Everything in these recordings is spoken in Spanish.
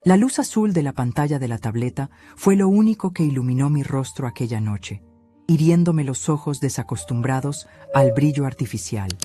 La luz azul de la pantalla de la tableta fue lo único que iluminó mi rostro aquella noche, hiriéndome los ojos desacostumbrados al brillo artificial,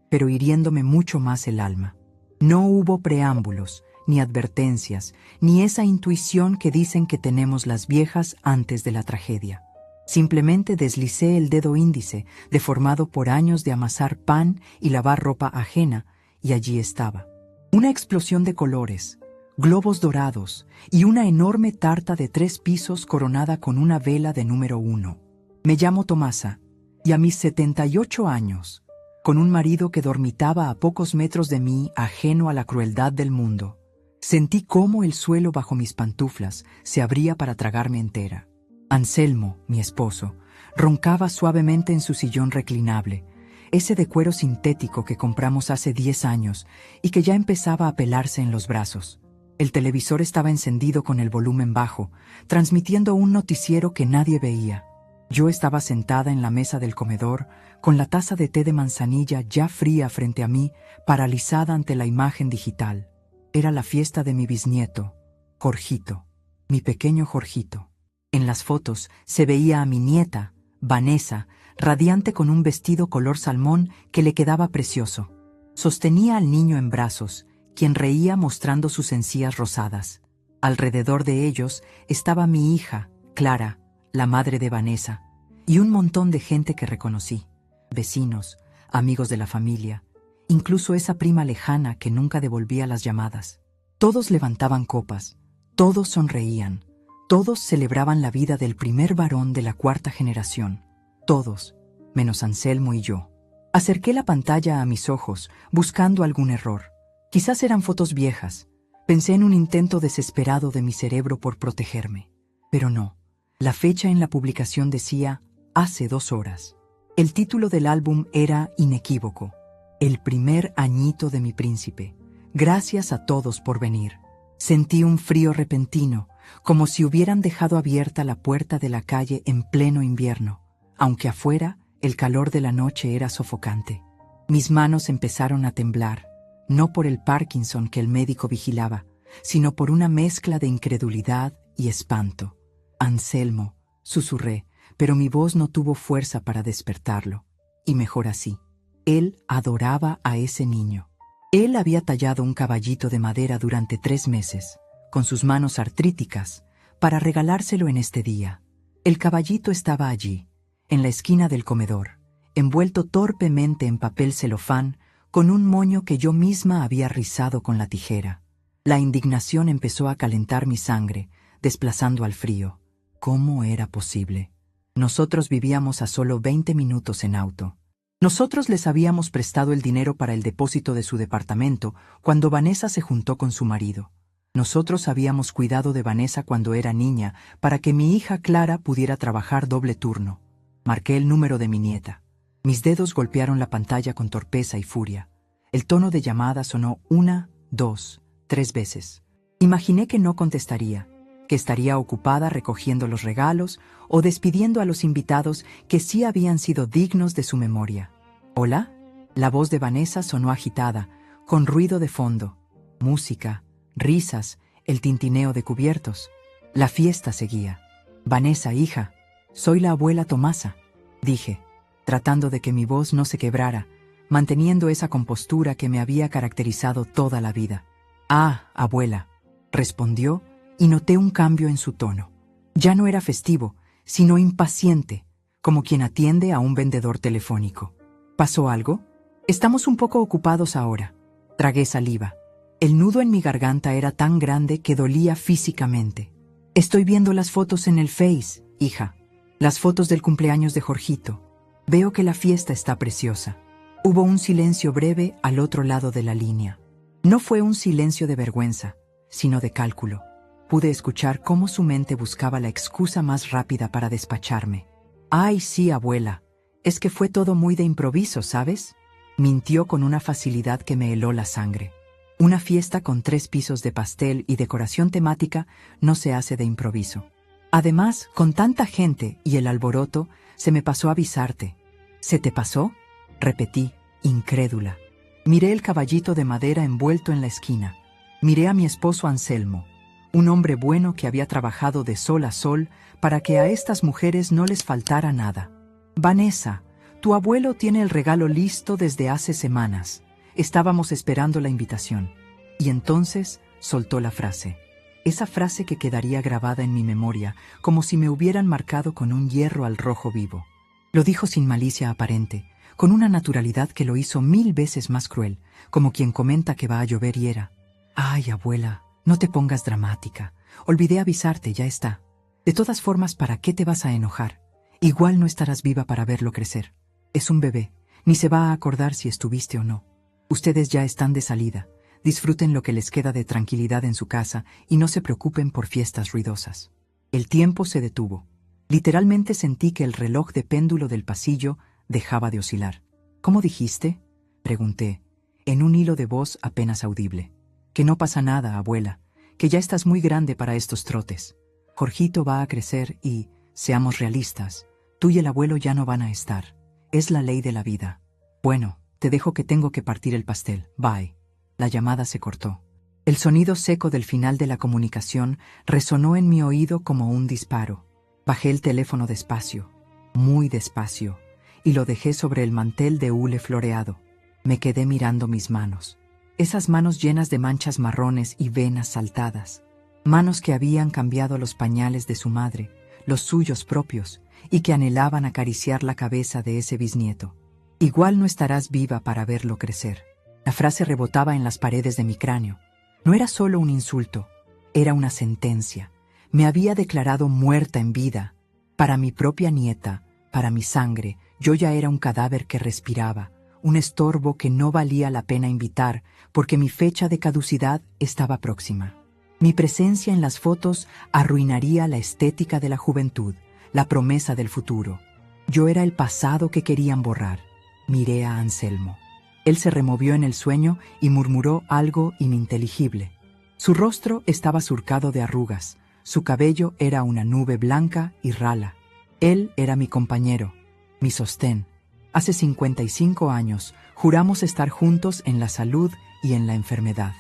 pero hiriéndome mucho más el alma. No hubo preámbulos, ni advertencias, ni esa intuición que dicen que tenemos las viejas antes de la tragedia. Simplemente deslicé el dedo índice, deformado por años de amasar pan y lavar ropa ajena, y allí estaba. Una explosión de colores, globos dorados y una enorme tarta de 3 pisos coronada con una vela de número 1. Me llamo Tomasa, y a mis 78 años, con un marido que dormitaba a pocos metros de mí, ajeno a la crueldad del mundo, sentí cómo el suelo bajo mis pantuflas se abría para tragarme entera. Anselmo, mi esposo, roncaba suavemente en su sillón reclinable, ese de cuero sintético que compramos hace 10 años y que ya empezaba a pelarse en los brazos. El televisor estaba encendido con el volumen bajo, transmitiendo un noticiero que nadie veía. Yo estaba sentada en la mesa del comedor, con la taza de té de manzanilla ya fría frente a mí, paralizada ante la imagen digital. Era la fiesta de mi bisnieto, Jorgito, mi pequeño Jorgito. En las fotos se veía a mi nieta, Vanessa, radiante con un vestido color salmón que le quedaba precioso. Sostenía al niño en brazos, quien reía mostrando sus encías rosadas. Alrededor de ellos estaba mi hija, Clara, la madre de Vanessa, y un montón de gente que reconocí, vecinos, amigos de la familia, incluso esa prima lejana que nunca devolvía las llamadas. Todos levantaban copas, todos sonreían, todos celebraban la vida del primer varón de la 4ª generación, todos, menos Anselmo y yo. Acerqué la pantalla a mis ojos, buscando algún error. Quizás eran fotos viejas. Pensé en un intento desesperado de mi cerebro por protegerme. Pero no. La fecha en la publicación decía hace 2 horas. El título del álbum era inequívoco: El primer añito de mi príncipe. Gracias a todos por venir. Sentí un frío repentino, como si hubieran dejado abierta la puerta de la calle en pleno invierno, aunque afuera el calor de la noche era sofocante. Mis manos empezaron a temblar, no por el Parkinson que el médico vigilaba, sino por una mezcla de incredulidad y espanto. Anselmo, susurré, pero mi voz no tuvo fuerza para despertarlo. Y mejor así. Él adoraba a ese niño. Él había tallado un caballito de madera durante 3 meses, con sus manos artríticas, para regalárselo en este día. El caballito estaba allí, en la esquina del comedor, envuelto torpemente en papel celofán, con un moño que yo misma había rizado con la tijera. La indignación empezó a calentar mi sangre, desplazando al frío. ¿Cómo era posible? Nosotros vivíamos a solo 20 minutos en auto. Nosotros les habíamos prestado el dinero para el depósito de su departamento cuando Vanessa se juntó con su marido. Nosotros habíamos cuidado de Vanessa cuando era niña para que mi hija Clara pudiera trabajar doble turno. Marqué el número de mi nieta. Mis dedos golpearon la pantalla con torpeza y furia. El tono de llamada sonó 1, 2, 3 veces. Imaginé que no contestaría, que estaría ocupada recogiendo los regalos o despidiendo a los invitados que sí habían sido dignos de su memoria. ¿Hola? La voz de Vanessa sonó agitada, con ruido de fondo, música, risas, el tintineo de cubiertos. La fiesta seguía. Vanessa, hija, soy la abuela Tomasa, dije, tratando de que mi voz no se quebrara, manteniendo esa compostura que me había caracterizado toda la vida. Ah, abuela, respondió, y noté un cambio en su tono. Ya no era festivo, sino impaciente, como quien atiende a un vendedor telefónico. ¿Pasó algo? Estamos un poco ocupados ahora. Tragué saliva. El nudo en mi garganta era tan grande que dolía físicamente. Estoy viendo las fotos en el Face, hija. Las fotos del cumpleaños de Jorgito. Veo que la fiesta está preciosa. Hubo un silencio breve al otro lado de la línea. No fue un silencio de vergüenza, sino de cálculo. Pude escuchar cómo su mente buscaba la excusa más rápida para despacharme. «Ay, sí, abuela. Es que fue todo muy de improviso, ¿sabes?», mintió con una facilidad que me heló la sangre. Una fiesta con 3 pisos de pastel y decoración temática no se hace de improviso. Además, con tanta gente y el alboroto, se me pasó avisarte. ¿Se te pasó?, repetí, incrédula. Miré el caballito de madera envuelto en la esquina. Miré a mi esposo Anselmo. Un hombre bueno que había trabajado de sol a sol para que a estas mujeres no les faltara nada. Vanessa, tu abuelo tiene el regalo listo desde hace semanas. Estábamos esperando la invitación. Y entonces soltó la frase. Esa frase que quedaría grabada en mi memoria, como si me hubieran marcado con un hierro al rojo vivo. Lo dijo sin malicia aparente, con una naturalidad que lo hizo 1000 veces más cruel, como quien comenta que va a llover y era. Ay, abuela, no te pongas dramática. Olvidé avisarte, ya está. De todas formas, ¿para qué te vas a enojar? Igual no estarás viva para verlo crecer. Es un bebé, ni se va a acordar si estuviste o no. Ustedes ya están de salida. Disfruten lo que les queda de tranquilidad en su casa y no se preocupen por fiestas ruidosas. El tiempo se detuvo. Literalmente sentí que el reloj de péndulo del pasillo dejaba de oscilar. ¿Cómo dijiste?, pregunté, en un hilo de voz apenas audible. Que no pasa nada, abuela, que ya estás muy grande para estos trotes. Jorgito va a crecer y, seamos realistas, tú y el abuelo ya no van a estar. Es la ley de la vida. Bueno, te dejo que tengo que partir el pastel. Bye. La llamada se cortó. El sonido seco del final de la comunicación resonó en mi oído como un disparo. Bajé el teléfono despacio, muy despacio, y lo dejé sobre el mantel de hule floreado. Me quedé mirando mis manos. Esas manos llenas de manchas marrones y venas saltadas. Manos que habían cambiado los pañales de su madre, los suyos propios, y que anhelaban acariciar la cabeza de ese bisnieto. Igual no estarás viva para verlo crecer. La frase rebotaba en las paredes de mi cráneo. No era solo un insulto, era una sentencia. Me había declarado muerta en vida. Para mi propia nieta, para mi sangre, yo ya era un cadáver que respiraba, un estorbo que no valía la pena invitar porque mi fecha de caducidad estaba próxima. Mi presencia en las fotos arruinaría la estética de la juventud, la promesa del futuro. Yo era el pasado que querían borrar. Miré a Anselmo. Él se removió en el sueño y murmuró algo ininteligible. Su rostro estaba surcado de arrugas, su cabello era una nube blanca y rala. Él era mi compañero, mi sostén. Hace 55 años juramos estar juntos en la salud y en la enfermedad.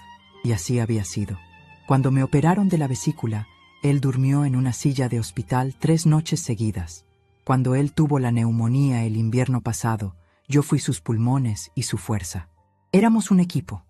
Y así había sido. Cuando me operaron de la vesícula, él durmió en una silla de hospital 3 noches seguidas. Cuando él tuvo la neumonía el invierno pasado, yo fui sus pulmones y su fuerza. Éramos un equipo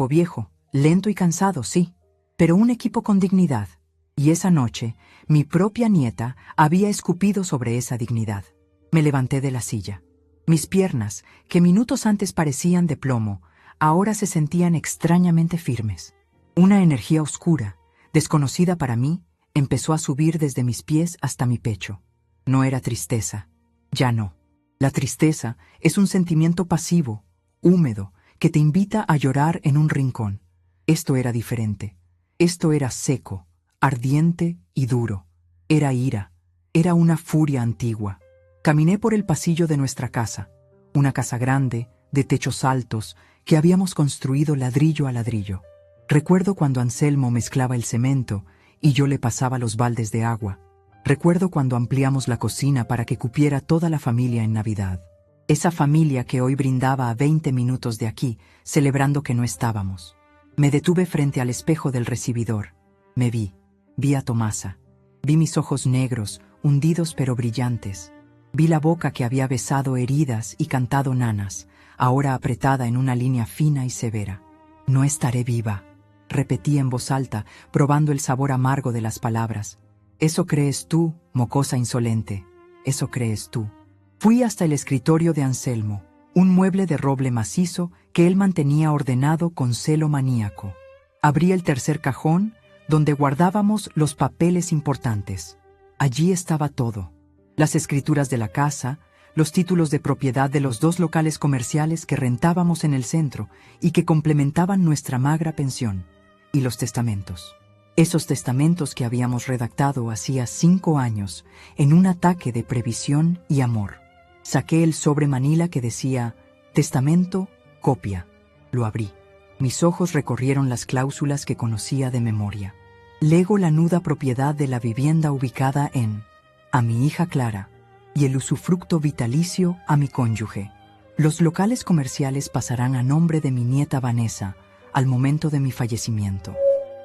viejo, lento y cansado, sí, pero un equipo con dignidad. Y esa noche, mi propia nieta había escupido sobre esa dignidad. Me levanté de la silla. Mis piernas, que minutos antes parecían de plomo, ahora se sentían extrañamente firmes. Una energía oscura, desconocida para mí, empezó a subir desde mis pies hasta mi pecho. No era tristeza, ya no. La tristeza es un sentimiento pasivo, húmedo, que te invita a llorar en un rincón. Esto era diferente. Esto era seco, ardiente y duro. Era ira, era una furia antigua. Caminé por el pasillo de nuestra casa, una casa grande, de techos altos, que habíamos construido ladrillo a ladrillo. Recuerdo cuando Anselmo mezclaba el cemento y yo le pasaba los baldes de agua. Recuerdo cuando ampliamos la cocina para que cupiera toda la familia en Navidad. Esa familia que hoy brindaba a 20 minutos de aquí, celebrando que no estábamos. Me detuve frente al espejo del recibidor. Me vi a Tomasa. Vi mis ojos negros, hundidos pero brillantes. Vi la boca que había besado heridas y cantado nanas, ahora apretada en una línea fina y severa. No estaré viva, repetí en voz alta, probando el sabor amargo de las palabras. Eso crees tú, mocosa insolente, eso crees tú. Fui hasta el escritorio de Anselmo, un mueble de roble macizo que él mantenía ordenado con celo maníaco. Abrí el tercer cajón, donde guardábamos los papeles importantes. Allí estaba todo. Las escrituras de la casa, los títulos de propiedad de los 2 locales comerciales que rentábamos en el centro y que complementaban nuestra magra pensión, y los testamentos. Esos testamentos que habíamos redactado hacía 5 años en un ataque de previsión y amor. Saqué el sobre manila que decía «Testamento, copia». Lo abrí. Mis ojos recorrieron las cláusulas que conocía de memoria. Lego la nuda propiedad de la vivienda ubicada en a mi hija Clara y el usufructo vitalicio a mi cónyuge. Los locales comerciales pasarán a nombre de mi nieta Vanessa al momento de mi fallecimiento.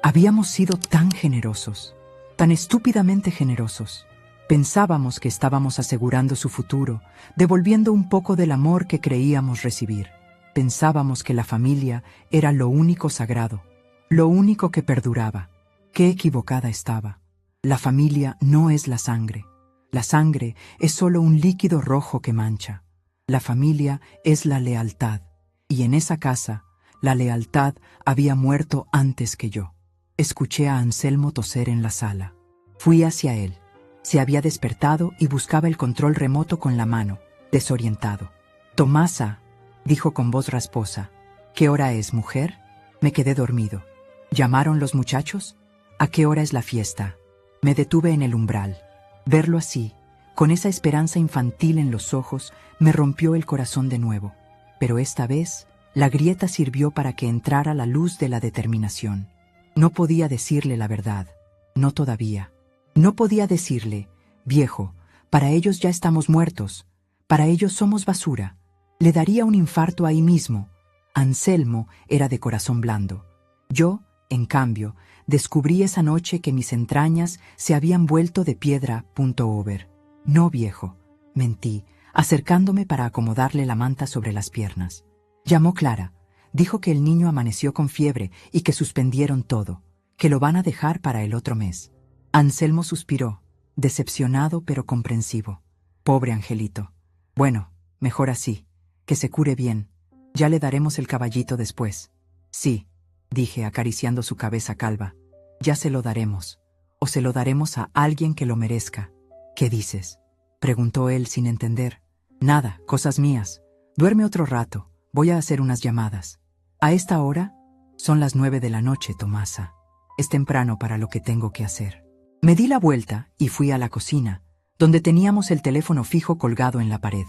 Habíamos sido tan generosos, tan estúpidamente generosos. Pensábamos que estábamos asegurando su futuro, devolviendo un poco del amor que creíamos recibir. Pensábamos que la familia era lo único sagrado, lo único que perduraba. Qué equivocada estaba. La familia no es la sangre. La sangre es solo un líquido rojo que mancha. La familia es la lealtad, y en esa casa, la lealtad había muerto antes que yo. Escuché a Anselmo toser en la sala. Fui hacia él. Se había despertado y buscaba el control remoto con la mano, desorientado. «Tomasa», dijo con voz rasposa. «¿Qué hora es, mujer?» Me quedé dormido. ¿Llamaron los muchachos? ¿A qué hora es la fiesta? Me detuve en el umbral. Verlo así, con esa esperanza infantil en los ojos, me rompió el corazón de nuevo. Pero esta vez, la grieta sirvió para que entrara la luz de la determinación. No podía decirle la verdad. No todavía. No podía decirle, viejo, para ellos ya estamos muertos, para ellos somos basura. Le daría un infarto ahí mismo. Anselmo era de corazón blando. Yo, en cambio, descubrí esa noche que mis entrañas se habían vuelto de piedra. Over. No, viejo, mentí, acercándome para acomodarle la manta sobre las piernas. Llamó Clara. Dijo que el niño amaneció con fiebre y que suspendieron todo, que lo van a dejar para el otro mes. Anselmo suspiró, decepcionado pero comprensivo. Pobre angelito. Bueno, mejor así, que se cure bien. Ya le daremos el caballito después. Sí, dije acariciando su cabeza calva. Ya se lo daremos. O se lo daremos a alguien que lo merezca. ¿Qué dices?, preguntó él sin entender. Nada, cosas mías. Duerme otro rato, voy a hacer unas llamadas. ¿A esta hora? Son las 9 de la noche, Tomasa. Es temprano para lo que tengo que hacer. Me di la vuelta y fui a la cocina, donde teníamos el teléfono fijo colgado en la pared.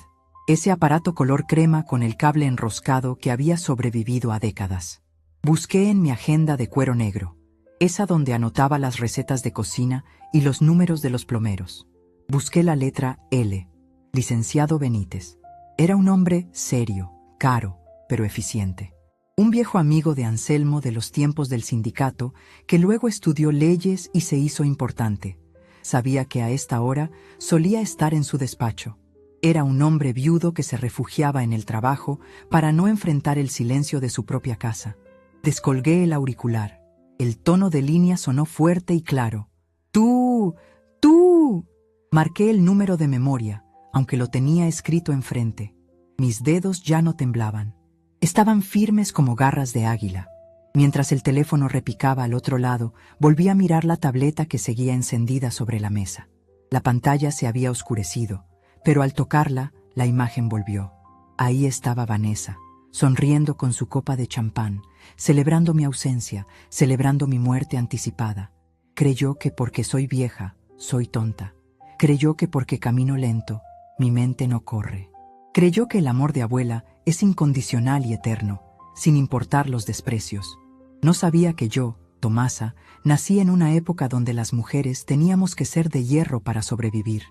Ese aparato color crema con el cable enroscado que había sobrevivido a décadas. Busqué en mi agenda de cuero negro, esa donde anotaba las recetas de cocina y los números de los plomeros. Busqué la letra L, licenciado Benítez. Era un hombre serio, caro, pero eficiente. Un viejo amigo de Anselmo de los tiempos del sindicato, que luego estudió leyes y se hizo importante. Sabía que a esta hora solía estar en su despacho. Era un hombre viudo que se refugiaba en el trabajo para no enfrentar el silencio de su propia casa. Descolgué el auricular. El tono de línea sonó fuerte y claro. ¡Tú! ¡Tú! Marqué el número de memoria, aunque lo tenía escrito enfrente. Mis dedos ya no temblaban. Estaban firmes como garras de águila. Mientras el teléfono repicaba al otro lado, volví a mirar la tableta que seguía encendida sobre la mesa. La pantalla se había oscurecido, pero al tocarla, la imagen volvió. Ahí estaba Vanessa, sonriendo con su copa de champán, celebrando mi ausencia, celebrando mi muerte anticipada. Creyó que porque soy vieja, soy tonta. Creyó que porque camino lento, mi mente no corre. Creyó que el amor de abuela es incondicional y eterno, sin importar los desprecios. No sabía que yo, Tomasa, nací en una época donde las mujeres teníamos que ser de hierro para sobrevivir.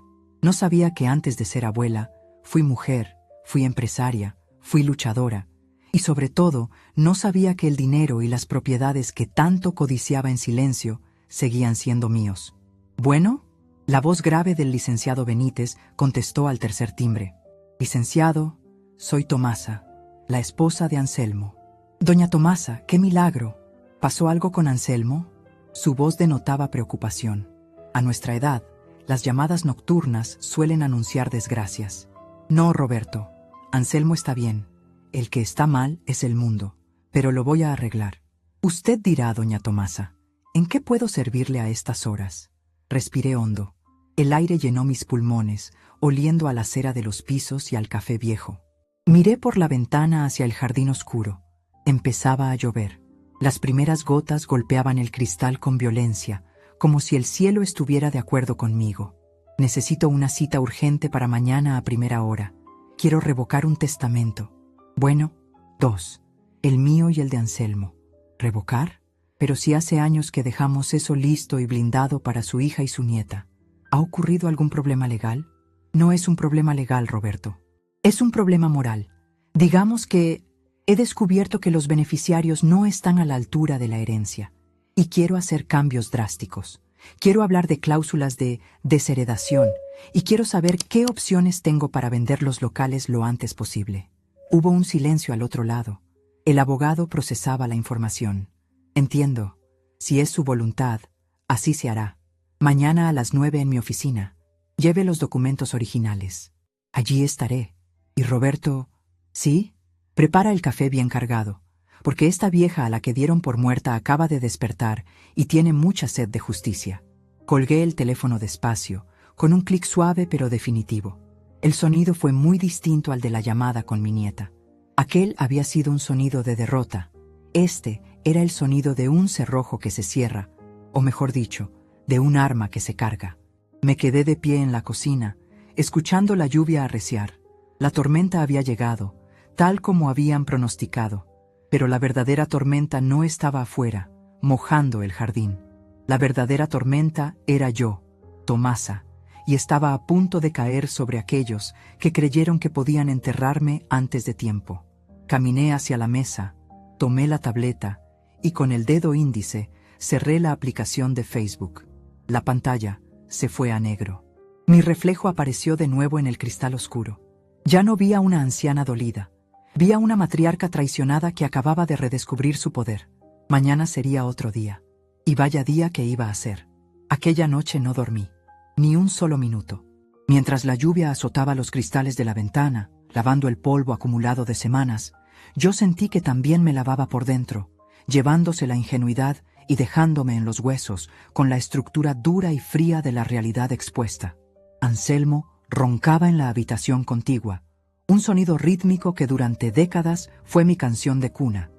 No sabía que antes de ser abuela, fui mujer, fui empresaria, fui luchadora. Y sobre todo, no sabía que el dinero y las propiedades que tanto codiciaba en silencio seguían siendo míos. ¿Bueno? La voz grave del licenciado Benítez contestó al tercer timbre. Licenciado, soy Tomasa, la esposa de Anselmo. Doña Tomasa, qué milagro. ¿Pasó algo con Anselmo? Su voz denotaba preocupación. A nuestra edad, las llamadas nocturnas suelen anunciar desgracias. No, Roberto, Anselmo está bien. El que está mal es el mundo, pero lo voy a arreglar. Usted dirá, doña Tomasa, ¿en qué puedo servirle a estas horas? Respiré hondo. El aire llenó mis pulmones, oliendo a la cera de los pisos y al café viejo. Miré por la ventana hacia el jardín oscuro. Empezaba a llover. Las primeras gotas golpeaban el cristal con violencia, como si el cielo estuviera de acuerdo conmigo. Necesito una cita urgente para mañana a primera hora. Quiero revocar un testamento. Bueno, 2. El mío y el de Anselmo. ¿Revocar? Pero si hace años que dejamos eso listo y blindado para su hija y su nieta. ¿Ha ocurrido algún problema legal? No es un problema legal, Roberto. Es un problema moral. Digamos que he descubierto que los beneficiarios no están a la altura de la herencia. Y quiero hacer cambios drásticos. Quiero hablar de cláusulas de desheredación y quiero saber qué opciones tengo para vender los locales lo antes posible. Hubo un silencio al otro lado. El abogado procesaba la información. Entiendo. Si es su voluntad, así se hará. Mañana a las 9 en mi oficina. Lleve los documentos originales. Allí estaré. ¿Y Roberto? ¿Sí? Prepara el café bien cargado, porque esta vieja a la que dieron por muerta acaba de despertar y tiene mucha sed de justicia. Colgué el teléfono despacio, con un clic suave pero definitivo. El sonido fue muy distinto al de la llamada con mi nieta. Aquel había sido un sonido de derrota. Este era el sonido de un cerrojo que se cierra, o mejor dicho, de un arma que se carga. Me quedé de pie en la cocina, escuchando la lluvia arreciar. La tormenta había llegado, tal como habían pronosticado, pero la verdadera tormenta no estaba afuera, mojando el jardín. La verdadera tormenta era yo, Tomasa, y estaba a punto de caer sobre aquellos que creyeron que podían enterrarme antes de tiempo. Caminé hacia la mesa, tomé la tableta y con el dedo índice cerré la aplicación de Facebook. La pantalla se fue a negro. Mi reflejo apareció de nuevo en el cristal oscuro. Ya no vi a una anciana dolida. Vi a una matriarca traicionada que acababa de redescubrir su poder. Mañana sería otro día. Y vaya día que iba a ser. Aquella noche no dormí, ni un solo minuto. Mientras la lluvia azotaba los cristales de la ventana, lavando el polvo acumulado de semanas, yo sentí que también me lavaba por dentro, llevándose la ingenuidad y dejándome en los huesos con la estructura dura y fría de la realidad expuesta. Anselmo roncaba en la habitación contigua, un sonido rítmico que durante décadas fue mi canción de cuna,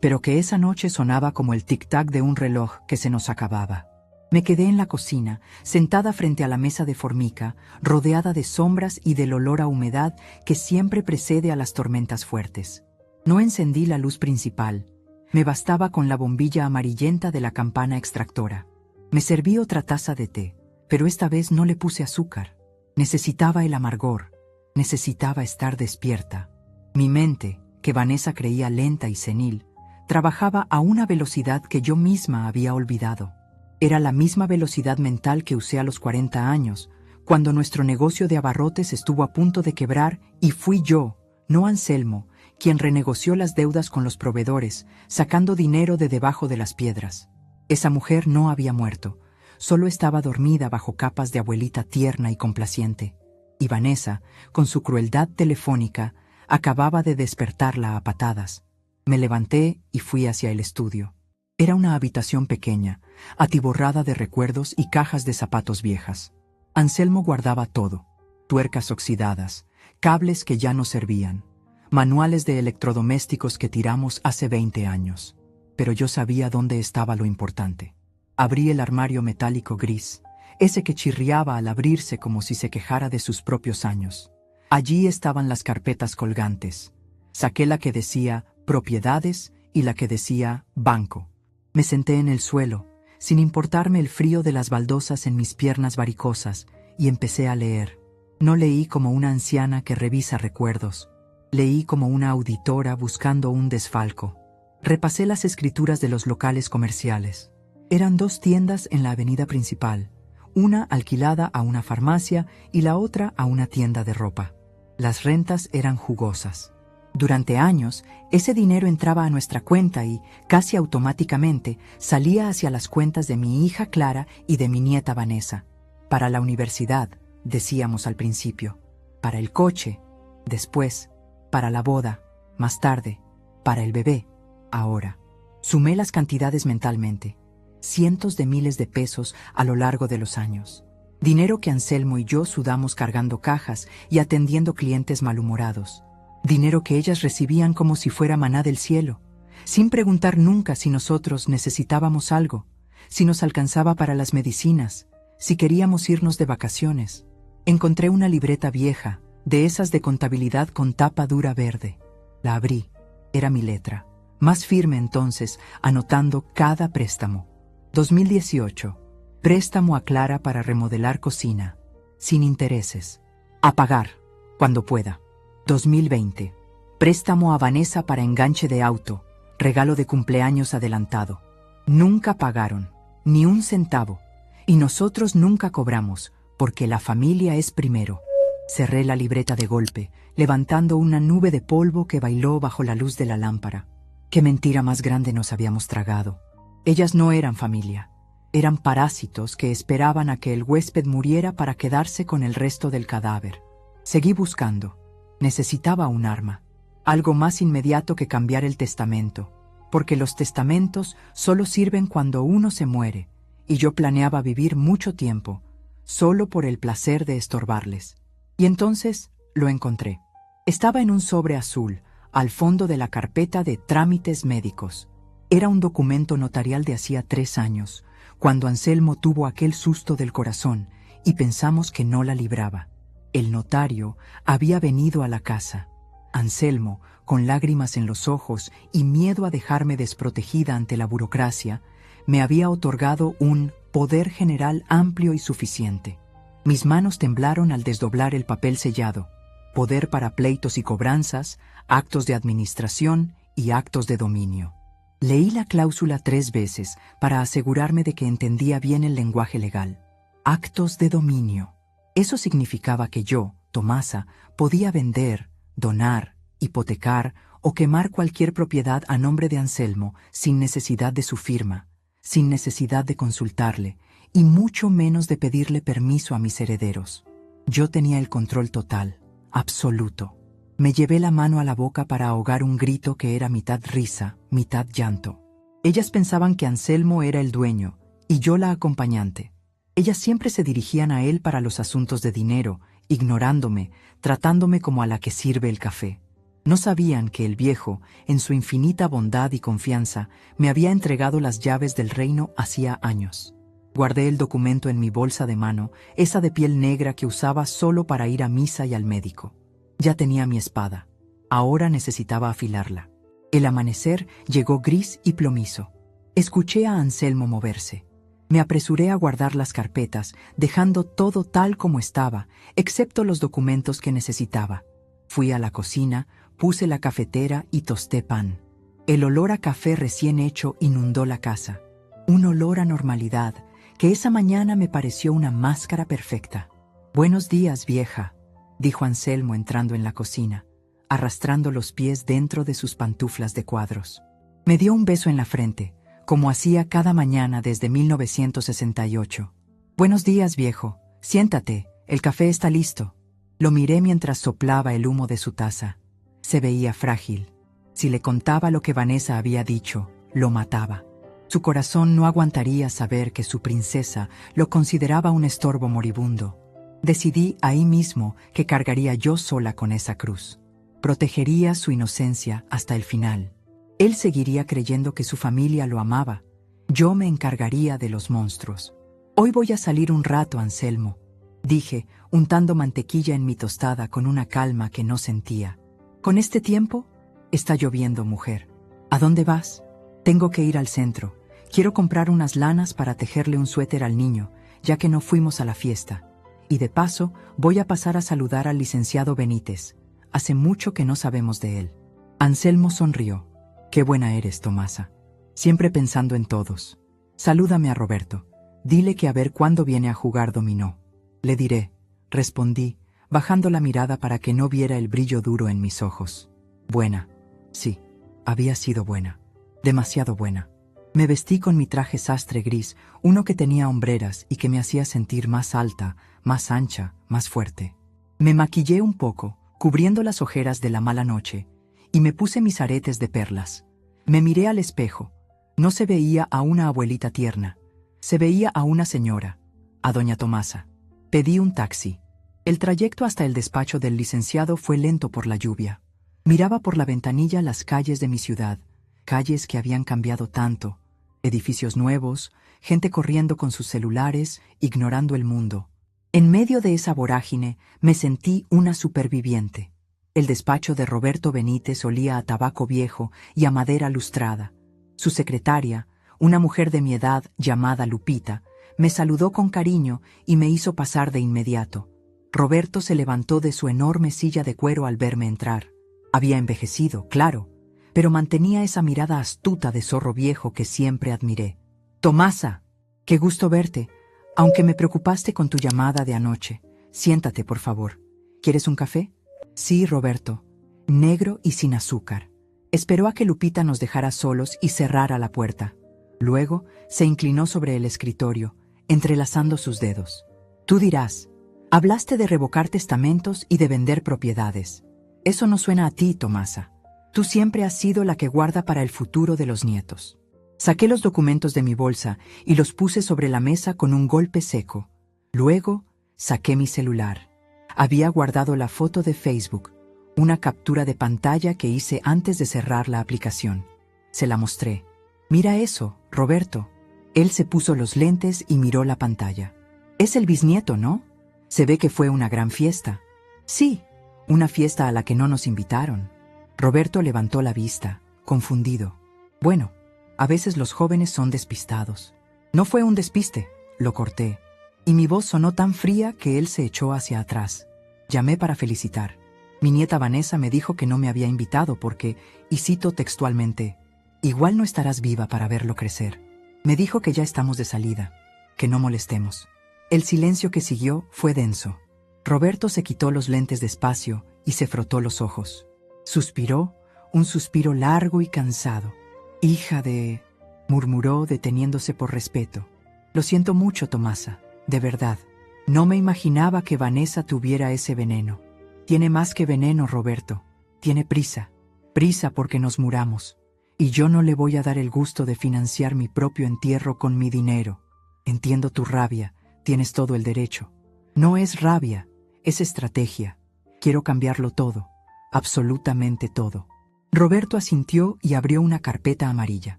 pero que esa noche sonaba como el tic-tac de un reloj que se nos acababa. Me quedé en la cocina, sentada frente a la mesa de formica, rodeada de sombras y del olor a humedad que siempre precede a las tormentas fuertes. No encendí la luz principal. Me bastaba con la bombilla amarillenta de la campana extractora. Me serví otra taza de té, pero esta vez no le puse azúcar. Necesitaba el amargor, necesitaba estar despierta. Mi mente, que Vanessa creía lenta y senil, trabajaba a una velocidad que yo misma había olvidado. Era la misma velocidad mental que usé a los 40 años, cuando nuestro negocio de abarrotes estuvo a punto de quebrar y fui yo, no Anselmo, quien renegoció las deudas con los proveedores, sacando dinero de debajo de las piedras. Esa mujer no había muerto, solo estaba dormida bajo capas de abuelita tierna y complaciente. Y Vanessa, con su crueldad telefónica, acababa de despertarla a patadas. Me levanté y fui hacia el estudio. Era una habitación pequeña, atiborrada de recuerdos y cajas de zapatos viejas. Anselmo guardaba todo: tuercas oxidadas, cables que ya no servían, manuales de electrodomésticos que tiramos hace 20 años. Pero yo sabía dónde estaba lo importante. Abrí el armario metálico gris, ese que chirriaba al abrirse como si se quejara de sus propios años. Allí estaban las carpetas colgantes. Saqué la que decía propiedades y la que decía banco. Me senté en el suelo, sin importarme el frío de las baldosas en mis piernas varicosas, y empecé a leer. No leí como una anciana que revisa recuerdos. Leí como una auditora buscando un desfalco. Repasé las escrituras de los locales comerciales. Eran 2 tiendas en la avenida principal, una alquilada a una farmacia y la otra a una tienda de ropa. Las rentas eran jugosas. Durante años, ese dinero entraba a nuestra cuenta y, casi automáticamente, salía hacia las cuentas de mi hija Clara y de mi nieta Vanessa. Para la universidad, decíamos al principio. Para el coche, después. Para la boda, más tarde. Para el bebé, ahora. Sumé las cantidades mentalmente. Cientos de miles de pesos a lo largo de los años. Dinero que Anselmo y yo sudamos cargando cajas y atendiendo clientes malhumorados. Dinero que ellas recibían como si fuera maná del cielo, sin preguntar nunca si nosotros necesitábamos algo, si nos alcanzaba para las medicinas, si queríamos irnos de vacaciones. Encontré una libreta vieja, de esas de contabilidad con tapa dura verde. La abrí. Era mi letra, más firme entonces, anotando cada préstamo. 2018. Préstamo a Clara para remodelar cocina, sin intereses. A pagar, cuando pueda. 2020. Préstamo a Vanessa para enganche de auto, regalo de cumpleaños adelantado. Nunca pagaron, ni un centavo, y nosotros nunca cobramos, porque la familia es primero. Cerré la libreta de golpe, levantando una nube de polvo que bailó bajo la luz de la lámpara. Qué mentira más grande nos habíamos tragado. Ellas no eran familia, eran parásitos que esperaban a que el huésped muriera para quedarse con el resto del cadáver. Seguí buscando. Necesitaba un arma, algo más inmediato que cambiar el testamento, porque los testamentos solo sirven cuando uno se muere, y yo planeaba vivir mucho tiempo, solo por el placer de estorbarles. Y entonces lo encontré. Estaba en un sobre azul, al fondo de la carpeta de trámites médicos. Era un documento notarial de hacía 3 años, cuando Anselmo tuvo aquel susto del corazón y pensamos que no la libraba. El notario había venido a la casa. Anselmo, con lágrimas en los ojos y miedo a dejarme desprotegida ante la burocracia, me había otorgado un poder general amplio y suficiente. Mis manos temblaron al desdoblar el papel sellado. Poder para pleitos y cobranzas, actos de administración y actos de dominio. Leí la cláusula 3 veces para asegurarme de que entendía bien el lenguaje legal. Actos de dominio. Eso significaba que yo, Tomasa, podía vender, donar, hipotecar o quemar cualquier propiedad a nombre de Anselmo sin necesidad de su firma, sin necesidad de consultarle y mucho menos de pedirle permiso a mis herederos. Yo tenía el control total, absoluto. Me llevé la mano a la boca para ahogar un grito que era mitad risa, mitad llanto. Ellas pensaban que Anselmo era el dueño y yo la acompañante. Ellas siempre se dirigían a él para los asuntos de dinero, ignorándome, tratándome como a la que sirve el café. No sabían que el viejo, en su infinita bondad y confianza, me había entregado las llaves del reino hacía años. Guardé el documento en mi bolsa de mano, esa de piel negra que usaba solo para ir a misa y al médico. Ya tenía mi espada. Ahora necesitaba afilarla. El amanecer llegó gris y plomizo. Escuché a Anselmo moverse. Me apresuré a guardar las carpetas, dejando todo tal como estaba, excepto los documentos que necesitaba. Fui a la cocina, puse la cafetera y tosté pan. El olor a café recién hecho inundó la casa. Un olor a normalidad, que esa mañana me pareció una máscara perfecta. «Buenos días, vieja», dijo Anselmo entrando en la cocina, arrastrando los pies dentro de sus pantuflas de cuadros. Me dio un beso en la frente, como hacía cada mañana desde 1968. «Buenos días, viejo. Siéntate, el café está listo». Lo miré mientras soplaba el humo de su taza. Se veía frágil. Si le contaba lo que Vanessa había dicho, lo mataba. Su corazón no aguantaría saber que su princesa lo consideraba un estorbo moribundo. Decidí ahí mismo que cargaría yo sola con esa cruz. Protegería su inocencia hasta el final. Él seguiría creyendo que su familia lo amaba. Yo me encargaría de los monstruos. «Hoy voy a salir un rato, Anselmo», dije, untando mantequilla en mi tostada con una calma que no sentía. «¿Con este tiempo?» «Está lloviendo, mujer». «¿A dónde vas?» «Tengo que ir al centro. Quiero comprar unas lanas para tejerle un suéter al niño, ya que no fuimos a la fiesta. Y de paso, voy a pasar a saludar al licenciado Benítez. Hace mucho que no sabemos de él». Anselmo sonrió. «Qué buena eres, Tomasa. Siempre pensando en todos. Salúdame a Roberto. Dile que a ver cuándo viene a jugar dominó». «Le diré», respondí, bajando la mirada para que no viera el brillo duro en mis ojos. Buena. Sí, había sido buena. Demasiado buena. Me vestí con mi traje sastre gris, uno que tenía hombreras y que me hacía sentir más alta, más ancha, más fuerte. Me maquillé un poco, cubriendo las ojeras de la mala noche, y me puse mis aretes de perlas. Me miré al espejo. No se veía a una abuelita tierna. Se veía a una señora, a doña Tomasa. Pedí un taxi. El trayecto hasta el despacho del licenciado fue lento por la lluvia. Miraba por la ventanilla las calles de mi ciudad, calles que habían cambiado tanto, edificios nuevos, gente corriendo con sus celulares, ignorando el mundo. En medio de esa vorágine me sentí una superviviente. El despacho de Roberto Benítez olía a tabaco viejo y a madera lustrada. Su secretaria, una mujer de mi edad llamada Lupita, me saludó con cariño y me hizo pasar de inmediato. Roberto se levantó de su enorme silla de cuero al verme entrar. Había envejecido, claro, pero mantenía esa mirada astuta de zorro viejo que siempre admiré. Tomasa, qué gusto verte, aunque me preocupaste con tu llamada de anoche. Siéntate, por favor. ¿Quieres un café? Sí, Roberto. Negro y sin azúcar. Esperó a que Lupita nos dejara solos y cerrara la puerta. Luego se inclinó sobre el escritorio, entrelazando sus dedos. Tú dirás, hablaste de revocar testamentos y de vender propiedades. Eso no suena a ti, Tomasa. Tú siempre has sido la que guarda para el futuro de los nietos. Saqué los documentos de mi bolsa y los puse sobre la mesa con un golpe seco. Luego saqué mi celular. Había guardado la foto de Facebook, una captura de pantalla que hice antes de cerrar la aplicación. Se la mostré. Mira eso, Roberto. Él se puso los lentes y miró la pantalla. Es el bisnieto, ¿no? Se ve que fue una gran fiesta. Sí, una fiesta a la que no nos invitaron. Roberto levantó la vista, confundido. Bueno, a veces los jóvenes son despistados. No fue un despiste, lo corté, y mi voz sonó tan fría que él se echó hacia atrás. Llamé para felicitar. Mi nieta Vanessa me dijo que no me había invitado porque, y cito textualmente, igual no estarás viva para verlo crecer. Me dijo que ya estamos de salida, que no molestemos. El silencio que siguió fue denso. Roberto se quitó los lentes despacio y se frotó los ojos. Suspiró, un suspiro largo y cansado. Hija de... murmuró deteniéndose por respeto. Lo siento mucho, Tomasa, de verdad. No me imaginaba que Vanessa tuviera ese veneno. Tiene más que veneno, Roberto. Tiene prisa. Prisa porque nos muramos. Y yo no le voy a dar el gusto de financiar mi propio entierro con mi dinero. Entiendo tu rabia, tienes todo el derecho. No es rabia, es estrategia. Quiero cambiarlo todo, absolutamente todo. Roberto asintió y abrió una carpeta amarilla.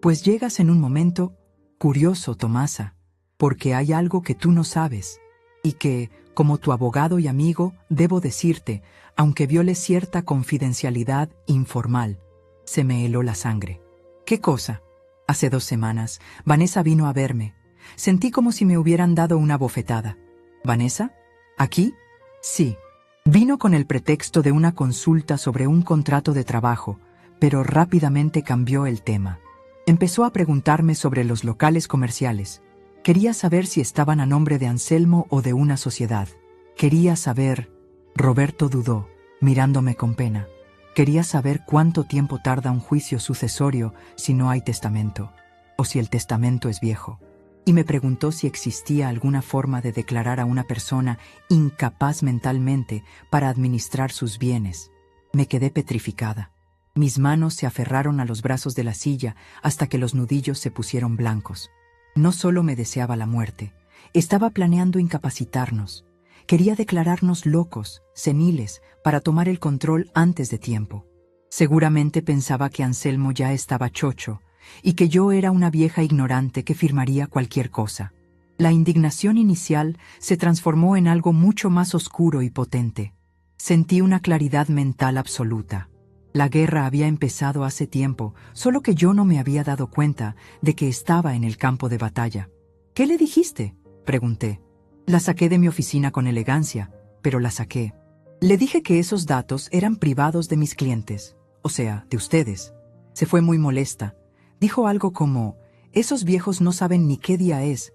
Pues llegas en un momento curioso, Tomasa, porque hay algo que tú no sabes, y que, como tu abogado y amigo, debo decirte, aunque viole cierta confidencialidad informal. Se me heló la sangre. ¿Qué cosa? Hace 2 semanas, Vanessa vino a verme. Sentí como si me hubieran dado una bofetada. ¿Vanessa? ¿Aquí? Sí. Vino con el pretexto de una consulta sobre un contrato de trabajo, pero rápidamente cambió el tema. Empezó a preguntarme sobre los locales comerciales. Quería saber si estaban a nombre de Anselmo o de una sociedad. Quería saber... Roberto dudó, mirándome con pena. Quería saber cuánto tiempo tarda un juicio sucesorio si no hay testamento, o si el testamento es viejo. Y me preguntó si existía alguna forma de declarar a una persona incapaz mentalmente para administrar sus bienes. Me quedé petrificada. Mis manos se aferraron a los brazos de la silla hasta que los nudillos se pusieron blancos. No solo me deseaba la muerte, estaba planeando incapacitarnos. Quería declararnos locos, seniles, para tomar el control antes de tiempo. Seguramente pensaba que Anselmo ya estaba chocho y que yo era una vieja ignorante que firmaría cualquier cosa. La indignación inicial se transformó en algo mucho más oscuro y potente. Sentí una claridad mental absoluta. La guerra había empezado hace tiempo, solo que yo no me había dado cuenta de que estaba en el campo de batalla. ¿Qué le dijiste?, pregunté. La saqué de mi oficina con elegancia, pero la saqué. Le dije que esos datos eran privados de mis clientes, o sea, de ustedes. Se fue muy molesta. Dijo algo como, esos viejos no saben ni qué día es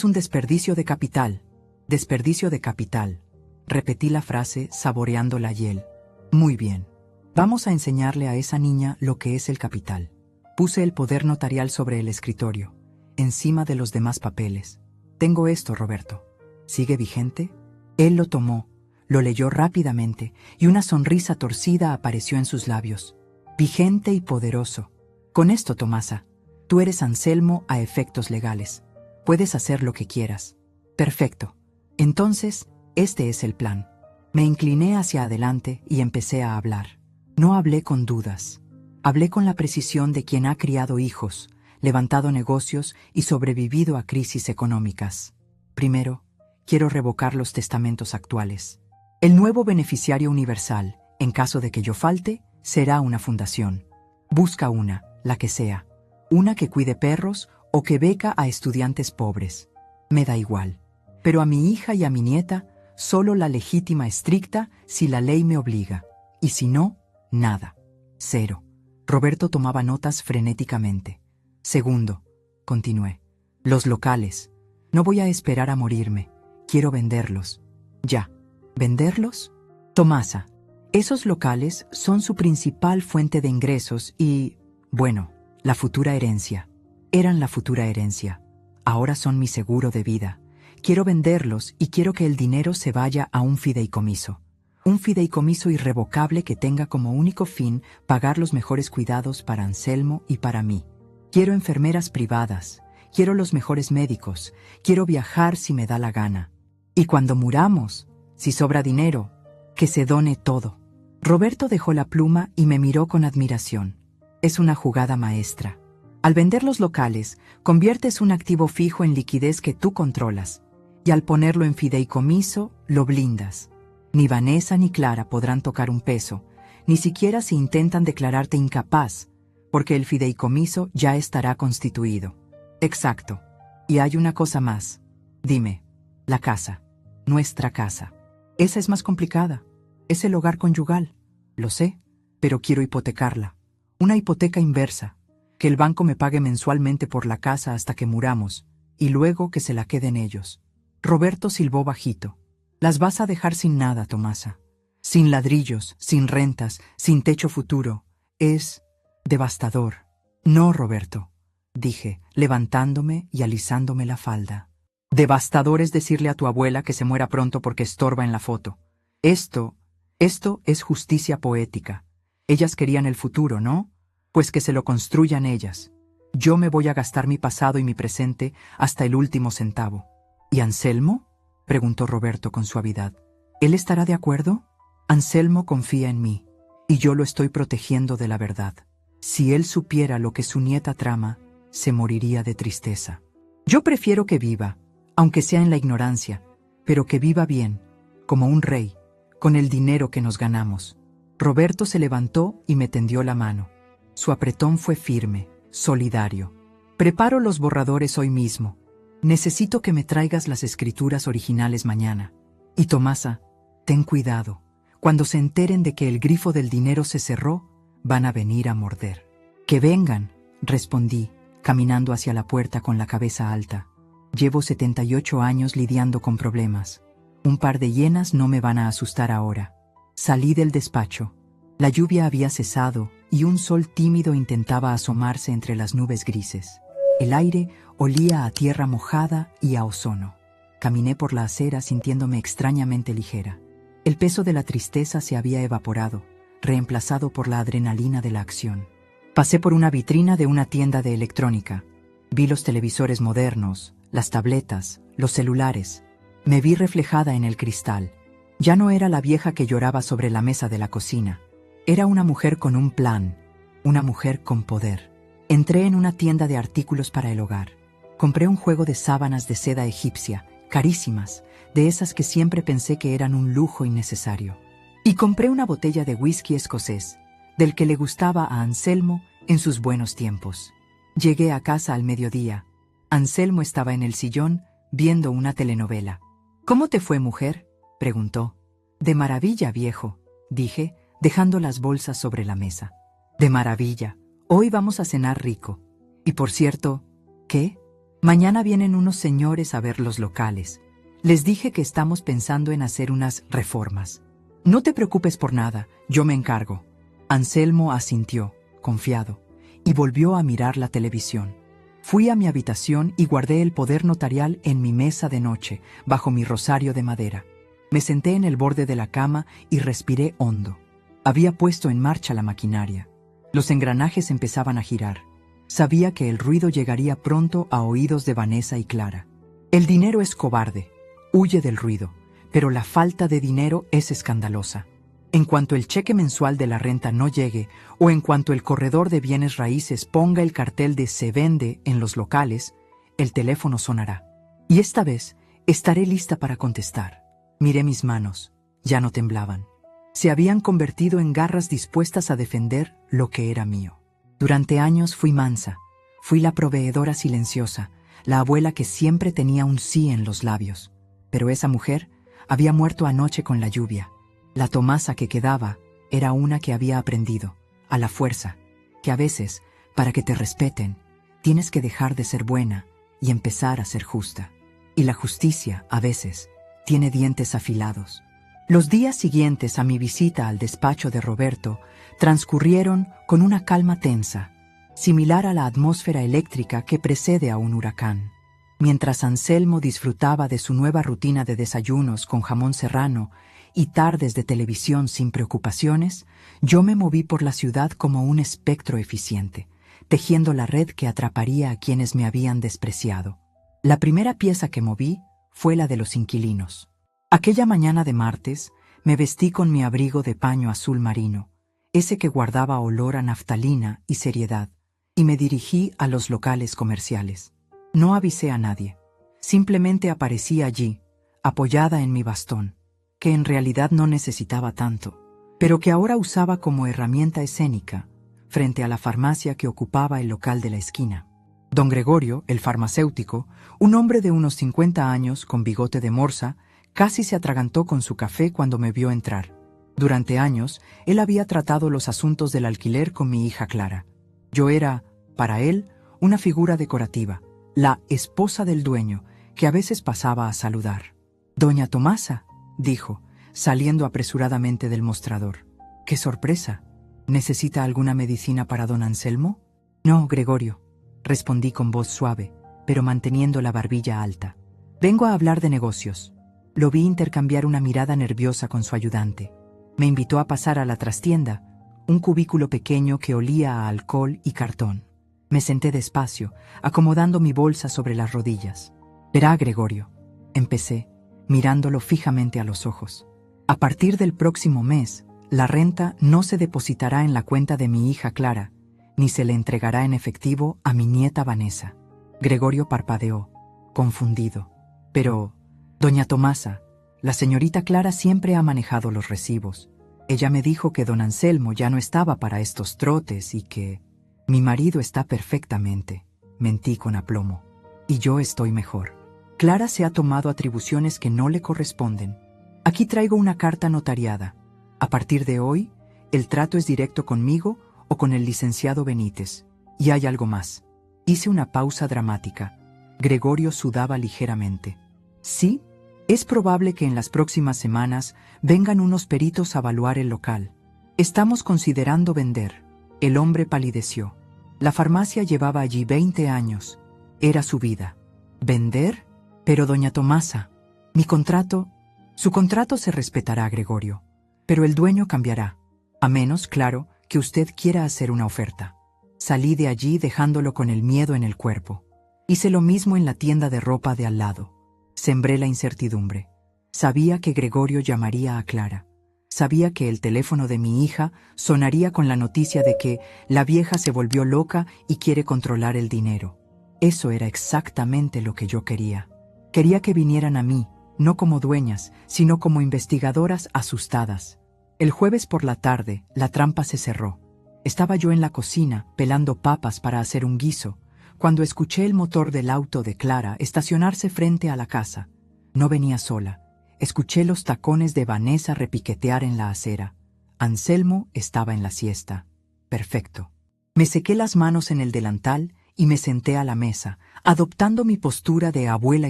un desperdicio de capital. Desperdicio de capital. Repetí la frase saboreando la hiel. Muy bien. Vamos a enseñarle a esa niña lo que es el capital. Puse el poder notarial sobre el escritorio, encima de los demás papeles. Tengo esto, Roberto. ¿Sigue vigente? Él lo tomó, lo leyó rápidamente y una sonrisa torcida apareció en sus labios. Vigente y poderoso. Con esto, Tomasa, tú eres Anselmo a efectos legales. Puedes hacer lo que quieras. Perfecto. Entonces, este es el plan. Me incliné hacia adelante y empecé a hablar. No hablé con dudas. Hablé con la precisión de quien ha criado hijos, levantado negocios y sobrevivido a crisis económicas. Primero, quiero revocar los testamentos actuales. El nuevo beneficiario universal, en caso de que yo falte, será una fundación. Busca una, la que sea. Una que cuide perros o que beca a estudiantes pobres. Me da igual. Pero a mi hija y a mi nieta, solo la legítima estricta si la ley me obliga. Y si no, nada. 0. Roberto tomaba notas frenéticamente. Segundo, continué. Los locales. No voy a esperar a morirme. Quiero venderlos. Ya. ¿Venderlos? Tomasa. Esos locales son su principal fuente de ingresos y, bueno, la futura herencia. Eran la futura herencia. Ahora son mi seguro de vida. Quiero venderlos y quiero que el dinero se vaya a un fideicomiso. Un fideicomiso irrevocable que tenga como único fin pagar los mejores cuidados para Anselmo y para mí. Quiero enfermeras privadas. Quiero los mejores médicos. Quiero viajar si me da la gana. Y cuando muramos, si sobra dinero, que se done todo. Roberto dejó la pluma y me miró con admiración. Es una jugada maestra. Al vender los locales, conviertes un activo fijo en liquidez que tú controlas. Y al ponerlo en fideicomiso, lo blindas. Ni Vanessa ni Clara podrán tocar un peso, ni siquiera si intentan declararte incapaz, porque el fideicomiso ya estará constituido. Exacto. Y hay una cosa más. Dime, la casa. Nuestra casa. Esa es más complicada. Es el hogar conyugal. Lo sé, pero quiero hipotecarla. Una hipoteca inversa. Que el banco me pague mensualmente por la casa hasta que muramos, y luego que se la queden ellos. Roberto silbó bajito. Las vas a dejar sin nada, Tomasa. Sin ladrillos, sin rentas, sin techo futuro. Es devastador. No, Roberto, dije, levantándome y alisándome la falda. Devastador es decirle a tu abuela que se muera pronto porque estorba en la foto. Esto es justicia poética. Ellas querían el futuro, ¿no? Pues que se lo construyan ellas. Yo me voy a gastar mi pasado y mi presente hasta el último centavo. ¿Y Anselmo? Preguntó Roberto con suavidad. ¿Él estará de acuerdo? Anselmo confía en mí, y yo lo estoy protegiendo de la verdad. Si él supiera lo que su nieta trama, se moriría de tristeza. Yo prefiero que viva, aunque sea en la ignorancia, pero que viva bien, como un rey, con el dinero que nos ganamos. Roberto se levantó y me tendió la mano. Su apretón fue firme, solidario. Preparo los borradores hoy mismo. Necesito que me traigas las escrituras originales mañana. Y Tomasa, ten cuidado. Cuando se enteren de que el grifo del dinero se cerró, van a venir a morder. Que vengan, respondí, caminando hacia la puerta con la cabeza alta. Llevo 78 años lidiando con problemas. Un par de hienas no me van a asustar ahora. Salí del despacho. La lluvia había cesado y un sol tímido intentaba asomarse entre las nubes grises. El aire olía a tierra mojada y a ozono. Caminé por la acera sintiéndome extrañamente ligera. El peso de la tristeza se había evaporado, reemplazado por la adrenalina de la acción. Pasé por una vitrina de una tienda de electrónica. Vi los televisores modernos, las tabletas, los celulares. Me vi reflejada en el cristal. Ya no era la vieja que lloraba sobre la mesa de la cocina. Era una mujer con un plan, una mujer con poder. Entré en una tienda de artículos para el hogar. Compré un juego de sábanas de seda egipcia, carísimas, de esas que siempre pensé que eran un lujo innecesario. Y compré una botella de whisky escocés, del que le gustaba a Anselmo en sus buenos tiempos. Llegué a casa al mediodía. Anselmo estaba en el sillón, viendo una telenovela. «¿Cómo te fue, mujer?», preguntó. «De maravilla, viejo», dije, dejando las bolsas sobre la mesa. «De maravilla. Hoy vamos a cenar rico. Y por cierto, ¿qué? Mañana vienen unos señores a ver los locales. Les dije que estamos pensando en hacer unas reformas. No te preocupes por nada, yo me encargo». Anselmo asintió, confiado, y volvió a mirar la televisión. Fui a mi habitación y guardé el poder notarial en mi mesa de noche, bajo mi rosario de madera. Me senté en el borde de la cama y respiré hondo. Había puesto en marcha la maquinaria. Los engranajes empezaban a girar. Sabía que el ruido llegaría pronto a oídos de Vanessa y Clara. El dinero es cobarde, huye del ruido, pero la falta de dinero es escandalosa. En cuanto el cheque mensual de la renta no llegue, o en cuanto el corredor de bienes raíces ponga el cartel de «se vende» en los locales, el teléfono sonará. Y esta vez estaré lista para contestar. Miré mis manos, ya no temblaban. Se habían convertido en garras dispuestas a defender lo que era mío. Durante años fui mansa, fui la proveedora silenciosa, la abuela que siempre tenía un sí en los labios. Pero esa mujer había muerto anoche con la lluvia. La Tomasa que quedaba era una que había aprendido, a la fuerza, que a veces, para que te respeten, tienes que dejar de ser buena y empezar a ser justa. Y la justicia, a veces, tiene dientes afilados. Los días siguientes a mi visita al despacho de Roberto transcurrieron con una calma tensa, similar a la atmósfera eléctrica que precede a un huracán. Mientras Anselmo disfrutaba de su nueva rutina de desayunos con jamón serrano y tardes de televisión sin preocupaciones, yo me moví por la ciudad como un espectro eficiente, tejiendo la red que atraparía a quienes me habían despreciado. La primera pieza que moví fue la de los inquilinos. Aquella mañana de martes me vestí con mi abrigo de paño azul marino, ese que guardaba olor a naftalina y seriedad, y me dirigí a los locales comerciales. No avisé a nadie. Simplemente aparecí allí, apoyada en mi bastón, que en realidad no necesitaba tanto, pero que ahora usaba como herramienta escénica, frente a la farmacia que ocupaba el local de la esquina. Don Gregorio, el farmacéutico, un hombre de unos 50 años con bigote de morsa, casi se atragantó con su café cuando me vio entrar. Durante años, él había tratado los asuntos del alquiler con mi hija Clara. Yo era, para él, una figura decorativa, la esposa del dueño, que a veces pasaba a saludar. «Doña Tomasa», dijo, saliendo apresuradamente del mostrador. «¡Qué sorpresa! ¿Necesita alguna medicina para don Anselmo?» «No, Gregorio», respondí con voz suave, pero manteniendo la barbilla alta. «Vengo a hablar de negocios». Lo vi intercambiar una mirada nerviosa con su ayudante. Me invitó a pasar a la trastienda, un cubículo pequeño que olía a alcohol y cartón. Me senté despacio, acomodando mi bolsa sobre las rodillas. «Verá, Gregorio», empecé, mirándolo fijamente a los ojos. «A partir del próximo mes, la renta no se depositará en la cuenta de mi hija Clara, ni se le entregará en efectivo a mi nieta Vanessa». Gregorio parpadeó, confundido. «Pero, doña Tomasa, la señorita Clara siempre ha manejado los recibos. Ella me dijo que don Anselmo ya no estaba para estos trotes y que... Mi marido está perfectamente», mentí con aplomo. «Y yo estoy mejor. Clara se ha tomado atribuciones que no le corresponden. Aquí traigo una carta notariada. A partir de hoy, el trato es directo conmigo o con el licenciado Benítez. Y hay algo más». Hice una pausa dramática. Gregorio sudaba ligeramente. «¿Sí? Es probable que en las próximas semanas vengan unos peritos a evaluar el local. Estamos considerando vender». El hombre palideció. La farmacia llevaba allí 20 años. Era su vida. ¿Vender? Pero doña Tomasa, mi contrato... Su contrato se respetará, Gregorio, pero el dueño cambiará. A menos, claro, que usted quiera hacer una oferta. Salí de allí dejándolo con el miedo en el cuerpo. Hice lo mismo en la tienda de ropa de al lado. Sembré la incertidumbre. Sabía que Gregorio llamaría a Clara. Sabía que el teléfono de mi hija sonaría con la noticia de que la vieja se volvió loca y quiere controlar el dinero. Eso era exactamente lo que yo quería. Quería que vinieran a mí, no como dueñas, sino como investigadoras asustadas. El jueves por la tarde, la trampa se cerró. Estaba yo en la cocina, pelando papas para hacer un guiso, cuando escuché el motor del auto de Clara estacionarse frente a la casa. No venía sola. Escuché los tacones de Vanessa repiquetear en la acera. Anselmo estaba en la siesta. Perfecto. Me sequé las manos en el delantal y me senté a la mesa, adoptando mi postura de abuela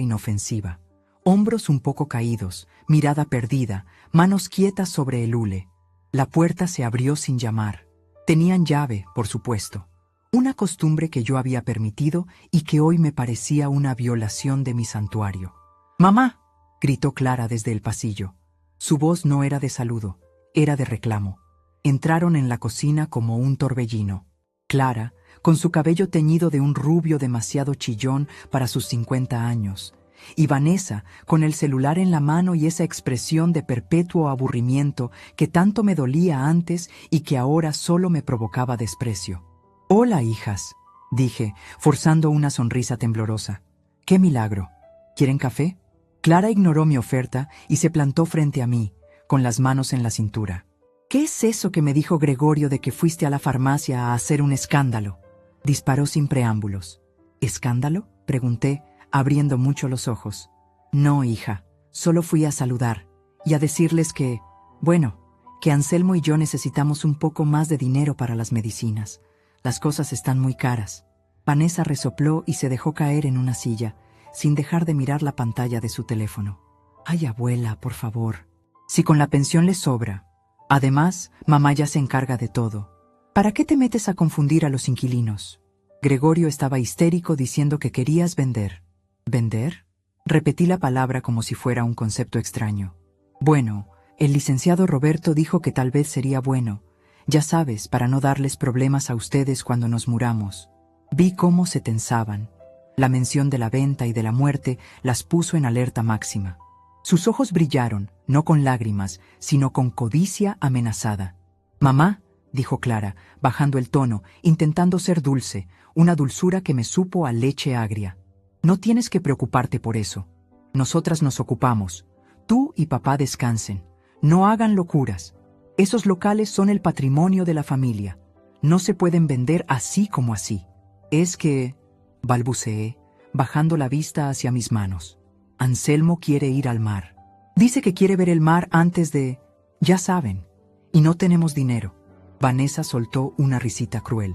inofensiva. Hombros un poco caídos, mirada perdida, manos quietas sobre el hule. La puerta se abrió sin llamar. Tenían llave, por supuesto. Una costumbre que yo había permitido y que hoy me parecía una violación de mi santuario. «¡Mamá!», gritó Clara desde el pasillo. Su voz no era de saludo, era de reclamo. Entraron en la cocina como un torbellino. Clara, con su cabello teñido de un rubio demasiado chillón para sus 50 años, y Vanessa, con el celular en la mano y esa expresión de perpetuo aburrimiento que tanto me dolía antes y que ahora solo me provocaba desprecio. «Hola, hijas», dije, forzando una sonrisa temblorosa. «¡Qué milagro! ¿Quieren café?». Clara ignoró mi oferta y se plantó frente a mí, con las manos en la cintura. «¿Qué es eso que me dijo Gregorio de que fuiste a la farmacia a hacer un escándalo?». Disparó sin preámbulos. «¿Escándalo?», pregunté, abriendo mucho los ojos. «No, hija, solo fui a saludar y a decirles que, bueno, que Anselmo y yo necesitamos un poco más de dinero para las medicinas. Las cosas están muy caras». Vanessa resopló y se dejó caer en una silla, sin dejar de mirar la pantalla de su teléfono. Ay, abuela, por favor. Si con la pensión le sobra. Además, mamá ya se encarga de todo. ¿Para qué te metes a confundir a los inquilinos? Gregorio estaba histérico diciendo que querías vender. ¿Vender? Repetí la palabra como si fuera un concepto extraño. Bueno, el licenciado Roberto dijo que tal vez sería bueno, ya sabes, para no darles problemas a ustedes cuando nos muramos. Vi cómo se tensaban. La mención de la venta y de la muerte las puso en alerta máxima. Sus ojos brillaron, no con lágrimas, sino con codicia amenazada. «Mamá», dijo Clara, bajando el tono, intentando ser dulce, una dulzura que me supo a leche agria. «No tienes que preocuparte por eso. Nosotras nos ocupamos. Tú y papá descansen. No hagan locuras. Esos locales son el patrimonio de la familia. No se pueden vender así como así. Es que...», balbuceé, bajando la vista hacia mis manos. «Anselmo quiere ir al mar. Dice que quiere ver el mar antes de... ya saben. Y no tenemos dinero». Vanessa soltó una risita cruel.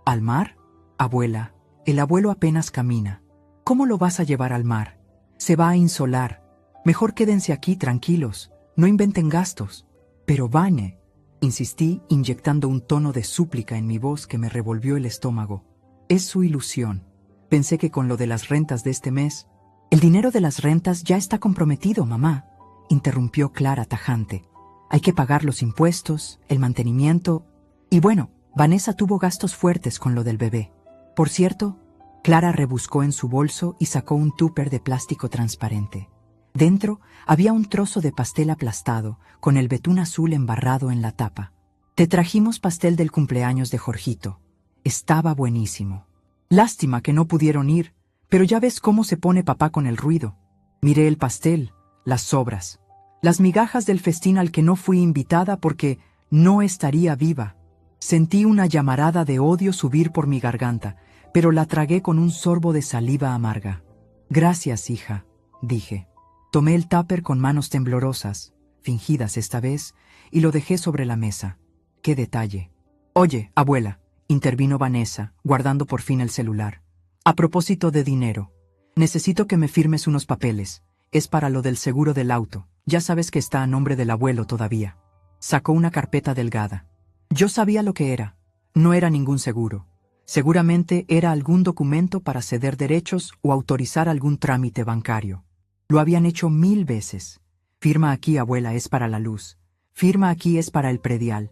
«¿Al mar? Abuela, el abuelo apenas camina. ¿Cómo lo vas a llevar al mar? Se va a insolar. Mejor quédense aquí tranquilos. No inventen gastos». «Pero Vane», insistí, inyectando un tono de súplica en mi voz que me revolvió el estómago. «Es su ilusión. Pensé que con lo de las rentas de este mes...». «El dinero de las rentas ya está comprometido, mamá», interrumpió Clara tajante. «Hay que pagar los impuestos, el mantenimiento... Y bueno, Vanessa tuvo gastos fuertes con lo del bebé. Por cierto...». Clara rebuscó en su bolso y sacó un tupper de plástico transparente. Dentro había un trozo de pastel aplastado, con el betún azul embarrado en la tapa. «Te trajimos pastel del cumpleaños de Jorgito. Estaba buenísimo. Lástima que no pudieron ir, pero ya ves cómo se pone papá con el ruido. Miré el pastel, las sobras, las migajas del festín al que no fui invitada porque no estaría viva. Sentí una llamarada de odio subir por mi garganta, pero la tragué con un sorbo de saliva amarga. «Gracias, hija», dije. Tomé el tupper con manos temblorosas, fingidas esta vez, y lo dejé sobre la mesa. ¡Qué detalle! «Oye, abuela», intervino Vanessa, guardando por fin el celular. «A propósito de dinero, necesito que me firmes unos papeles. Es para lo del seguro del auto. Ya sabes que está a nombre del abuelo todavía». Sacó una carpeta delgada. Yo sabía lo que era. No era ningún seguro. Seguramente era algún documento para ceder derechos o autorizar algún trámite bancario. Lo habían hecho 1000 veces. «Firma aquí, abuela, es para la luz. Firma aquí es para el predial».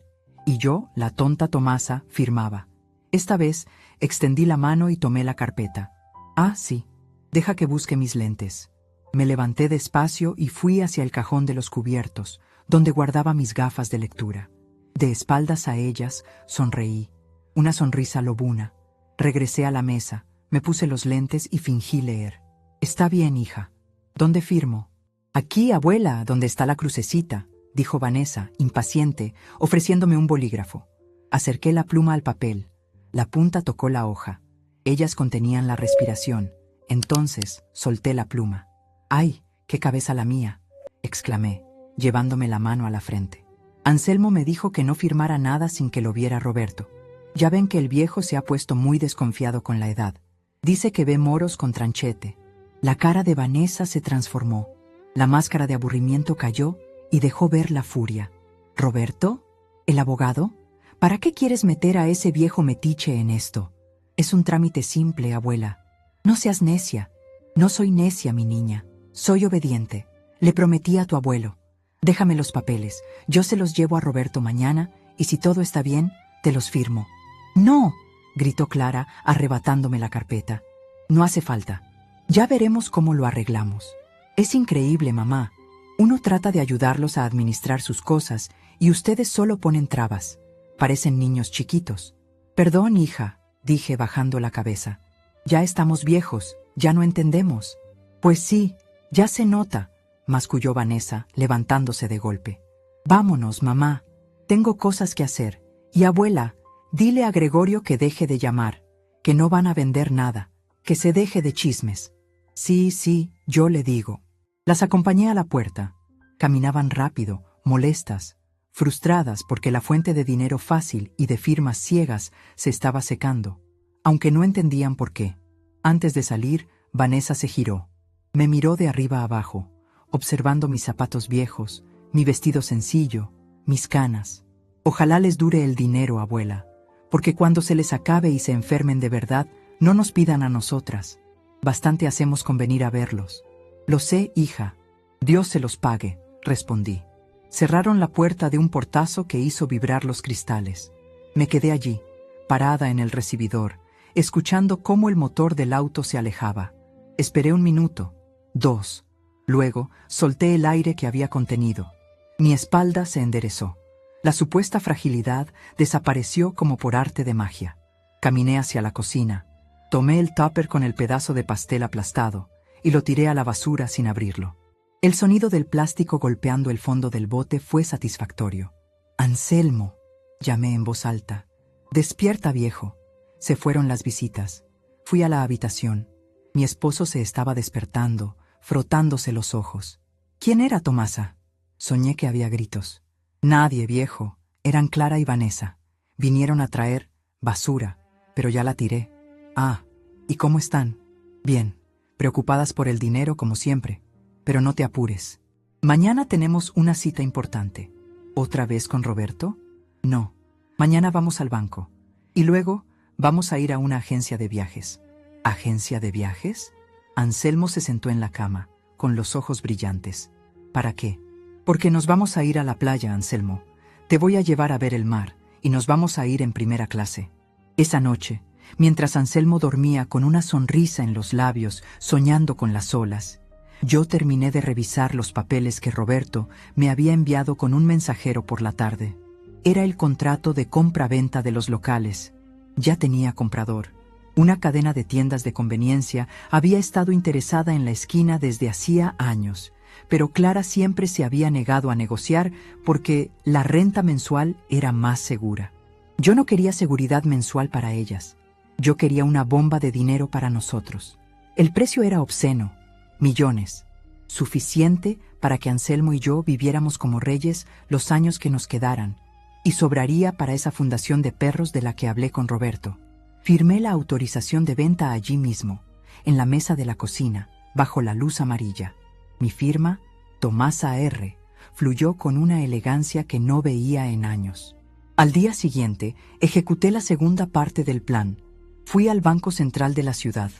Y yo, la tonta Tomasa, firmaba. Esta vez extendí la mano y tomé la carpeta. «Ah, sí. Deja que busque mis lentes». Me levanté despacio y fui hacia el cajón de los cubiertos, donde guardaba mis gafas de lectura. De espaldas a ellas, sonreí. Una sonrisa lobuna. Regresé a la mesa, me puse los lentes y fingí leer. «Está bien, hija. ¿Dónde firmo?» «Aquí, abuela, donde está la crucecita», dijo Vanessa, impaciente, ofreciéndome un bolígrafo. Acerqué la pluma al papel. La punta tocó la hoja. Ellas contenían la respiración. Entonces solté la pluma. «¡Ay, qué cabeza la mía!», exclamé, llevándome la mano a la frente. Anselmo me dijo que no firmara nada sin que lo viera Roberto. Ya ven que el viejo se ha puesto muy desconfiado con la edad. Dice que ve moros con tranchete. La cara de Vanessa se transformó. La máscara de aburrimiento cayó y dejó ver la furia. «¿Roberto? ¿El abogado? ¿Para qué quieres meter a ese viejo metiche en esto? Es un trámite simple, abuela. No seas necia». «No soy necia, mi niña. Soy obediente. Le prometí a tu abuelo. Déjame los papeles. Yo se los llevo a Roberto mañana y si todo está bien, te los firmo». «¡No!», gritó Clara, arrebatándome la carpeta. «No hace falta. Ya veremos cómo lo arreglamos. Es increíble, mamá. Uno trata de ayudarlos a administrar sus cosas y ustedes solo ponen trabas. Parecen niños chiquitos». «Perdón, hija», dije bajando la cabeza. «Ya estamos viejos, ya no entendemos». «Pues sí, ya se nota», masculló Vanessa, levantándose de golpe. «Vámonos, mamá. Tengo cosas que hacer. Y abuela, dile a Gregorio que deje de llamar, que no van a vender nada, que se deje de chismes». «Sí, sí, yo le digo». Las acompañé a la puerta. Caminaban rápido, molestas, frustradas porque la fuente de dinero fácil y de firmas ciegas se estaba secando. aunque no entendían por qué. Antes de salir, Vanessa se giró. Me miró de arriba a abajo, observando mis zapatos viejos, mi vestido sencillo, mis canas. Ojalá les dure el dinero, abuela, porque cuando se les acabe y se enfermen de verdad, no nos pidan a nosotras. Bastante hacemos con venir a verlos. Lo sé, hija. Dios se los pague, respondí. Cerraron la puerta de un portazo que hizo vibrar los cristales. Me quedé allí, parada en el recibidor, escuchando cómo el motor del auto se alejaba. Esperé 1 minuto, 2. Luego, solté el aire que había contenido. Mi espalda se enderezó. La supuesta fragilidad desapareció como por arte de magia. Caminé hacia la cocina. Tomé el tupper con el pedazo de pastel aplastado y lo tiré a la basura sin abrirlo. El sonido del plástico golpeando el fondo del bote fue satisfactorio. «Anselmo», llamé en voz alta. «Despierta, viejo». Se fueron las visitas. Fui a la habitación. Mi esposo se estaba despertando, frotándose los ojos. «¿Quién era, Tomasa?» Soñé que había gritos. «Nadie, viejo. Eran Clara y Vanessa. Vinieron a traer basura, pero ya la tiré». «Ah, ¿y cómo están?» «Bien, preocupadas por el dinero como siempre. Pero no te apures. Mañana tenemos una cita importante». «¿Otra vez con Roberto?» «No. Mañana vamos al banco. Y luego vamos a ir a una agencia de viajes». «¿Agencia de viajes?» Anselmo se sentó en la cama, con los ojos brillantes. «¿Para qué?» «Porque nos vamos a ir a la playa, Anselmo. Te voy a llevar a ver el mar, y nos vamos a ir en primera clase». Esa noche, mientras Anselmo dormía con una sonrisa en los labios, soñando con las olas, yo terminé de revisar los papeles que Roberto me había enviado con un mensajero por la tarde. Era el contrato de compra-venta de los locales. Ya tenía comprador. Una cadena de tiendas de conveniencia había estado interesada en la esquina desde hacía años, pero Clara siempre se había negado a negociar porque la renta mensual era más segura. Yo no quería seguridad mensual para ellas. Yo quería una bomba de dinero para nosotros. El precio era obsceno, millones, suficiente para que Anselmo y yo viviéramos como reyes los años que nos quedaran, y sobraría para esa fundación de perros de la que hablé con Roberto. Firmé la autorización de venta allí mismo, en la mesa de la cocina, bajo la luz amarilla. Mi firma, Tomasa R., fluyó con una elegancia que no veía en años. Al día siguiente, ejecuté la segunda parte del plan. Fui al Banco Central de la ciudad.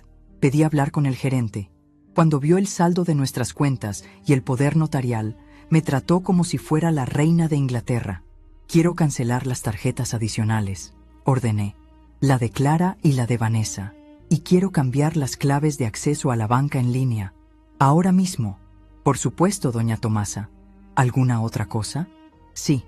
Pedí hablar con el gerente. Cuando vio el saldo de nuestras cuentas y el poder notarial, me trató como si fuera la reina de Inglaterra. «Quiero cancelar las tarjetas adicionales», ordené, la de Clara y la de Vanessa, y quiero cambiar las claves de acceso a la banca en línea. Ahora mismo. «Por supuesto, doña Tomasa». «¿Alguna otra cosa?» «Sí,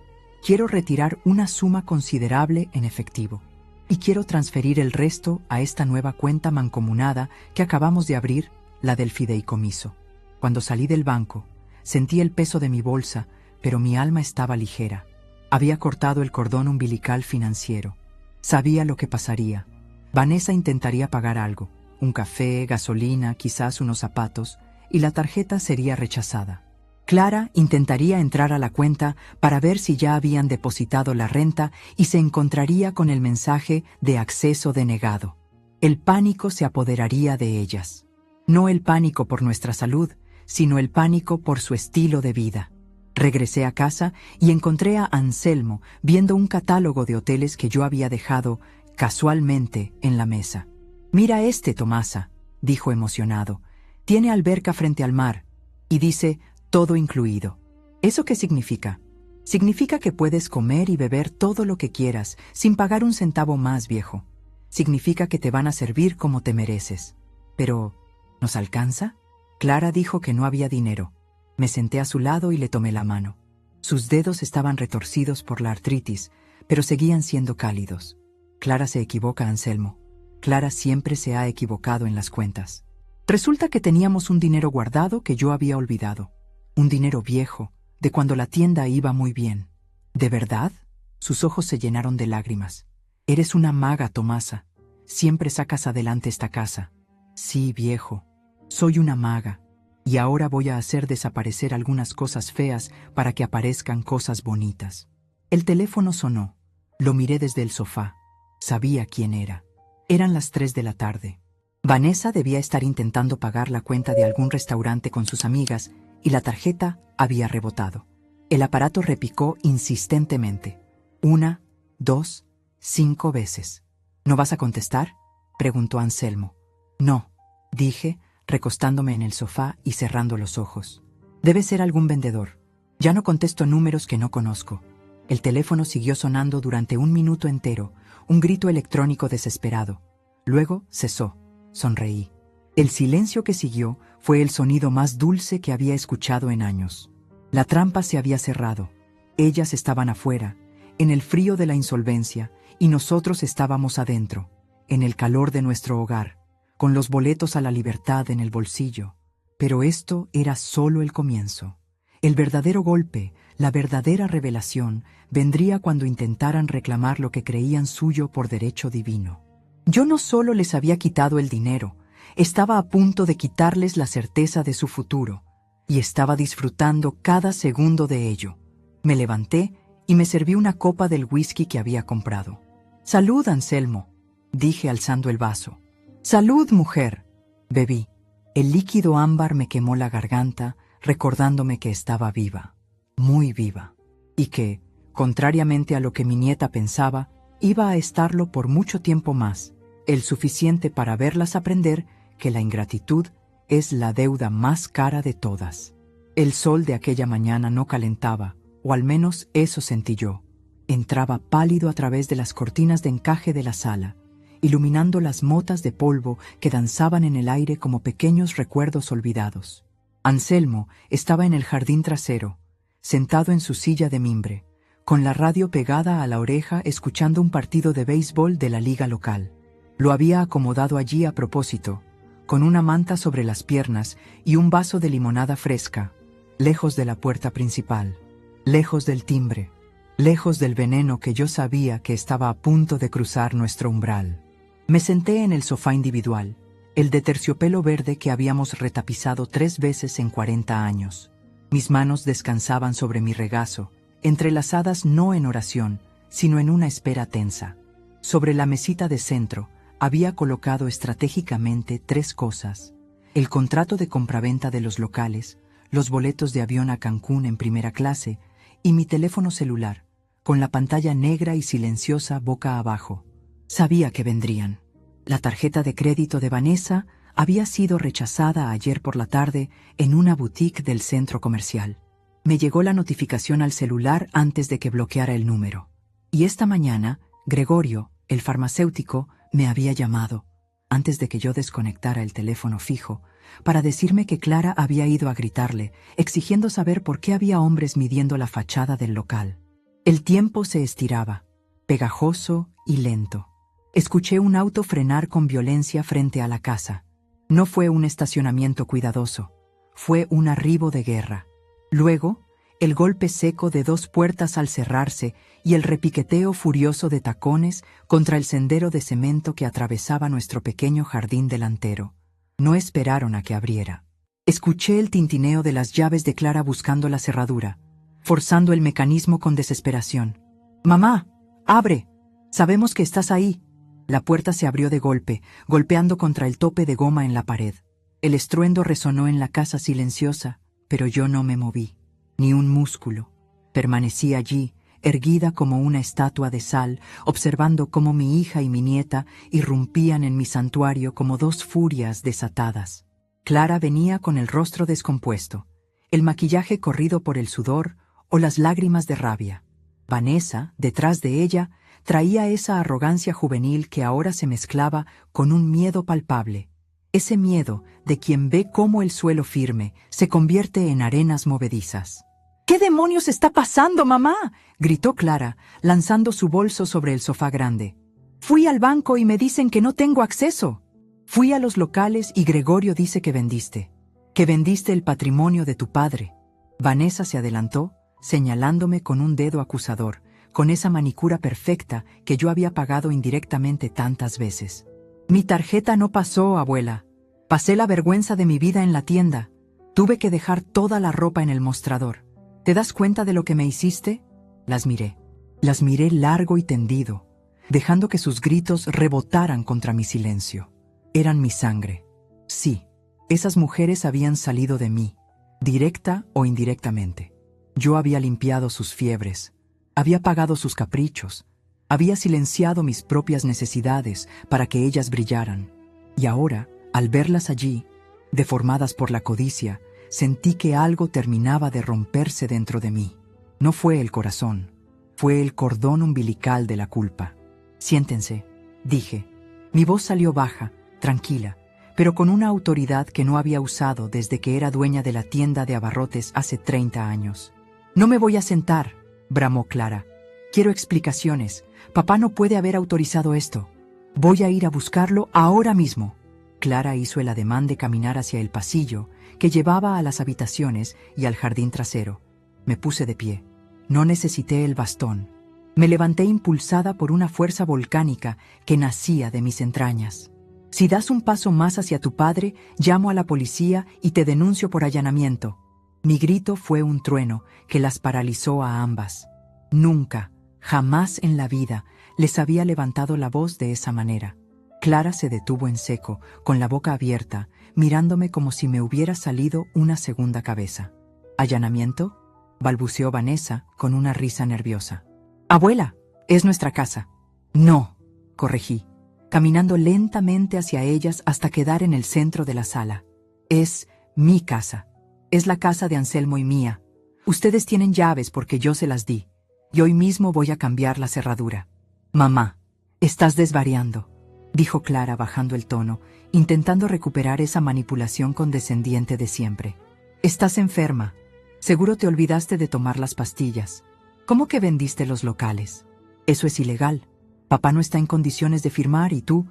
quiero retirar una suma considerable en efectivo. Y quiero transferir el resto a esta nueva cuenta mancomunada que acabamos de abrir, la del fideicomiso». Cuando salí del banco, sentí el peso de mi bolsa, pero mi alma estaba ligera. Había cortado el cordón umbilical financiero. Sabía lo que pasaría. Vanessa intentaría pagar algo, un café, gasolina, quizás unos zapatos, y la tarjeta sería rechazada. Clara intentaría entrar a la cuenta para ver si ya habían depositado la renta y se encontraría con el mensaje de acceso denegado. El pánico se apoderaría de ellas. No el pánico por nuestra salud, sino el pánico por su estilo de vida. Regresé a casa y encontré a Anselmo viendo un catálogo de hoteles que yo había dejado casualmente en la mesa. «Mira este, Tomasa», dijo emocionado. «Tiene alberca frente al mar y dice todo incluido». ¿Eso qué significa? Significa que puedes comer y beber todo lo que quieras sin pagar un centavo más, viejo. Significa que te van a servir como te mereces. Pero, ¿nos alcanza? Clara dijo que no había dinero. Me senté a su lado y le tomé la mano. Sus dedos estaban retorcidos por la artritis, pero seguían siendo cálidos. Clara se equivoca, Anselmo. Clara siempre se ha equivocado en las cuentas. Resulta que teníamos un dinero guardado que yo había olvidado. Un dinero viejo, de cuando la tienda iba muy bien. ¿De verdad? Sus ojos se llenaron de lágrimas. Eres una maga, Tomasa. Siempre sacas adelante esta casa. Sí, viejo. Soy una maga. Y ahora voy a hacer desaparecer algunas cosas feas para que aparezcan cosas bonitas. El teléfono sonó. Lo miré desde el sofá. Sabía quién era. Eran las 3 de la tarde. Vanessa debía estar intentando pagar la cuenta de algún restaurante con sus amigas y la tarjeta había rebotado. El aparato repicó insistentemente. 1, 2, 5 veces. ¿No vas a contestar?, preguntó Anselmo. No, dije, recostándome en el sofá y cerrando los ojos. Debe ser algún vendedor. Ya no contesto números que no conozco. El teléfono siguió sonando durante 1 minuto entero, un grito electrónico desesperado. Luego cesó. Sonreí. El silencio que siguió fue el sonido más dulce que había escuchado en años. La trampa se había cerrado. Ellas estaban afuera, en el frío de la insolvencia, y nosotros estábamos adentro, en el calor de nuestro hogar, con los boletos a la libertad en el bolsillo. Pero esto era solo el comienzo. El verdadero golpe, la verdadera revelación, vendría cuando intentaran reclamar lo que creían suyo por derecho divino. Yo no solo les había quitado el dinero, estaba a punto de quitarles la certeza de su futuro, y estaba disfrutando cada segundo de ello. Me levanté y me serví una copa del whisky que había comprado. «Salud, Anselmo», dije alzando el vaso. «Salud, mujer». Bebí. El líquido ámbar me quemó la garganta, recordándome que estaba viva, muy viva, y que, contrariamente a lo que mi nieta pensaba, iba a estarlo por mucho tiempo más, el suficiente para verlas aprender que la ingratitud es la deuda más cara de todas. El sol de aquella mañana no calentaba, o al menos eso sentí yo. Entraba pálido a través de las cortinas de encaje de la sala, iluminando las motas de polvo que danzaban en el aire como pequeños recuerdos olvidados. Anselmo estaba en el jardín trasero, sentado en su silla de mimbre, con la radio pegada a la oreja escuchando un partido de béisbol de la liga local. Lo había acomodado allí a propósito, con una manta sobre las piernas y un vaso de limonada fresca, lejos de la puerta principal, lejos del timbre, lejos del veneno que yo sabía que estaba a punto de cruzar nuestro umbral. Me senté en el sofá individual, el de terciopelo verde que habíamos retapizado 3 veces en 40 años. Mis manos descansaban sobre mi regazo, entrelazadas no en oración, sino en una espera tensa. Sobre la mesita de centro, había colocado estratégicamente 3 cosas: el contrato de compraventa de los locales, los boletos de avión a Cancún en primera clase y mi teléfono celular, con la pantalla negra y silenciosa boca abajo. Sabía que vendrían. La tarjeta de crédito de Vanessa había sido rechazada ayer por la tarde en una boutique del centro comercial. Me llegó la notificación al celular antes de que bloqueara el número. Y esta mañana, Gregorio, el farmacéutico, me había llamado, antes de que yo desconectara el teléfono fijo, para decirme que Clara había ido a gritarle, exigiendo saber por qué había hombres midiendo la fachada del local. El tiempo se estiraba, pegajoso y lento. Escuché un auto frenar con violencia frente a la casa. No fue un estacionamiento cuidadoso, fue un arribo de guerra. Luego, el golpe seco de 2 puertas al cerrarse y el repiqueteo furioso de tacones contra el sendero de cemento que atravesaba nuestro pequeño jardín delantero. No esperaron a que abriera. Escuché el tintineo de las llaves de Clara buscando la cerradura, forzando el mecanismo con desesperación. «Mamá, abre. Sabemos que estás ahí». La puerta se abrió de golpe, golpeando contra el tope de goma en la pared. El estruendo resonó en la casa silenciosa, pero yo no me moví. Ni un músculo. Permanecí allí, erguida como una estatua de sal, observando cómo mi hija y mi nieta irrumpían en mi santuario como 2 furias desatadas. Clara venía con el rostro descompuesto, el maquillaje corrido por el sudor o las lágrimas de rabia. Vanessa, detrás de ella, traía esa arrogancia juvenil que ahora se mezclaba con un miedo palpable. Ese miedo de quien ve cómo el suelo firme se convierte en arenas movedizas. «¿Qué demonios está pasando, mamá?», gritó Clara, lanzando su bolso sobre el sofá grande. «Fui al banco y me dicen que no tengo acceso. Fui a los locales y Gregorio dice que vendiste el patrimonio de tu padre». Vanessa se adelantó, señalándome con un dedo acusador, con esa manicura perfecta que yo había pagado indirectamente tantas veces. «Mi tarjeta no pasó, abuela. Pasé la vergüenza de mi vida en la tienda. Tuve que dejar toda la ropa en el mostrador. ¿Te das cuenta de lo que me hiciste?». Las miré largo y tendido. dejando que sus gritos rebotaran contra mi silencio. Eran mi sangre. Sí, esas mujeres habían salido de mí, directa o indirectamente. Yo había limpiado sus fiebres, había pagado sus caprichos, había silenciado mis propias necesidades para que ellas brillaran. Y ahora, al verlas allí, deformadas por la codicia, sentí que algo terminaba de romperse dentro de mí. No fue el corazón, fue el cordón umbilical de la culpa. Siéntense, dije. Mi voz salió baja, tranquila, pero con una autoridad que no había usado desde que era dueña de la tienda de abarrotes hace 30 años. No me voy a sentar, bramó Clara. Quiero explicaciones. Papá no puede haber autorizado esto. Voy a ir a buscarlo ahora mismo. Clara hizo el ademán de caminar hacia el pasillo que llevaba a las habitaciones y al jardín trasero. Me puse de pie. No necesité el bastón. Me levanté impulsada por una fuerza volcánica que nacía de mis entrañas. Si das un paso más hacia tu padre, llamo a la policía y te denuncio por allanamiento. Mi grito fue un trueno que las paralizó a ambas. Nunca, jamás en la vida les había levantado la voz de esa manera. Clara se detuvo en seco, con la boca abierta, mirándome como si me hubiera salido una segunda cabeza. ¿Allanamiento?, balbuceó Vanessa con una risa nerviosa. Abuela, es nuestra casa. No, corregí, caminando lentamente hacia ellas hasta quedar en el centro de la sala. Es mi casa. Es la casa de Anselmo y mía. Ustedes tienen llaves porque yo se las di. Y hoy mismo voy a cambiar la cerradura. Mamá, estás desvariando, dijo Clara bajando el tono, intentando recuperar esa manipulación condescendiente de siempre. Estás enferma. Seguro te olvidaste de tomar las pastillas. ¿Cómo que vendiste los locales? Eso es ilegal. Papá no está en condiciones de firmar y tú...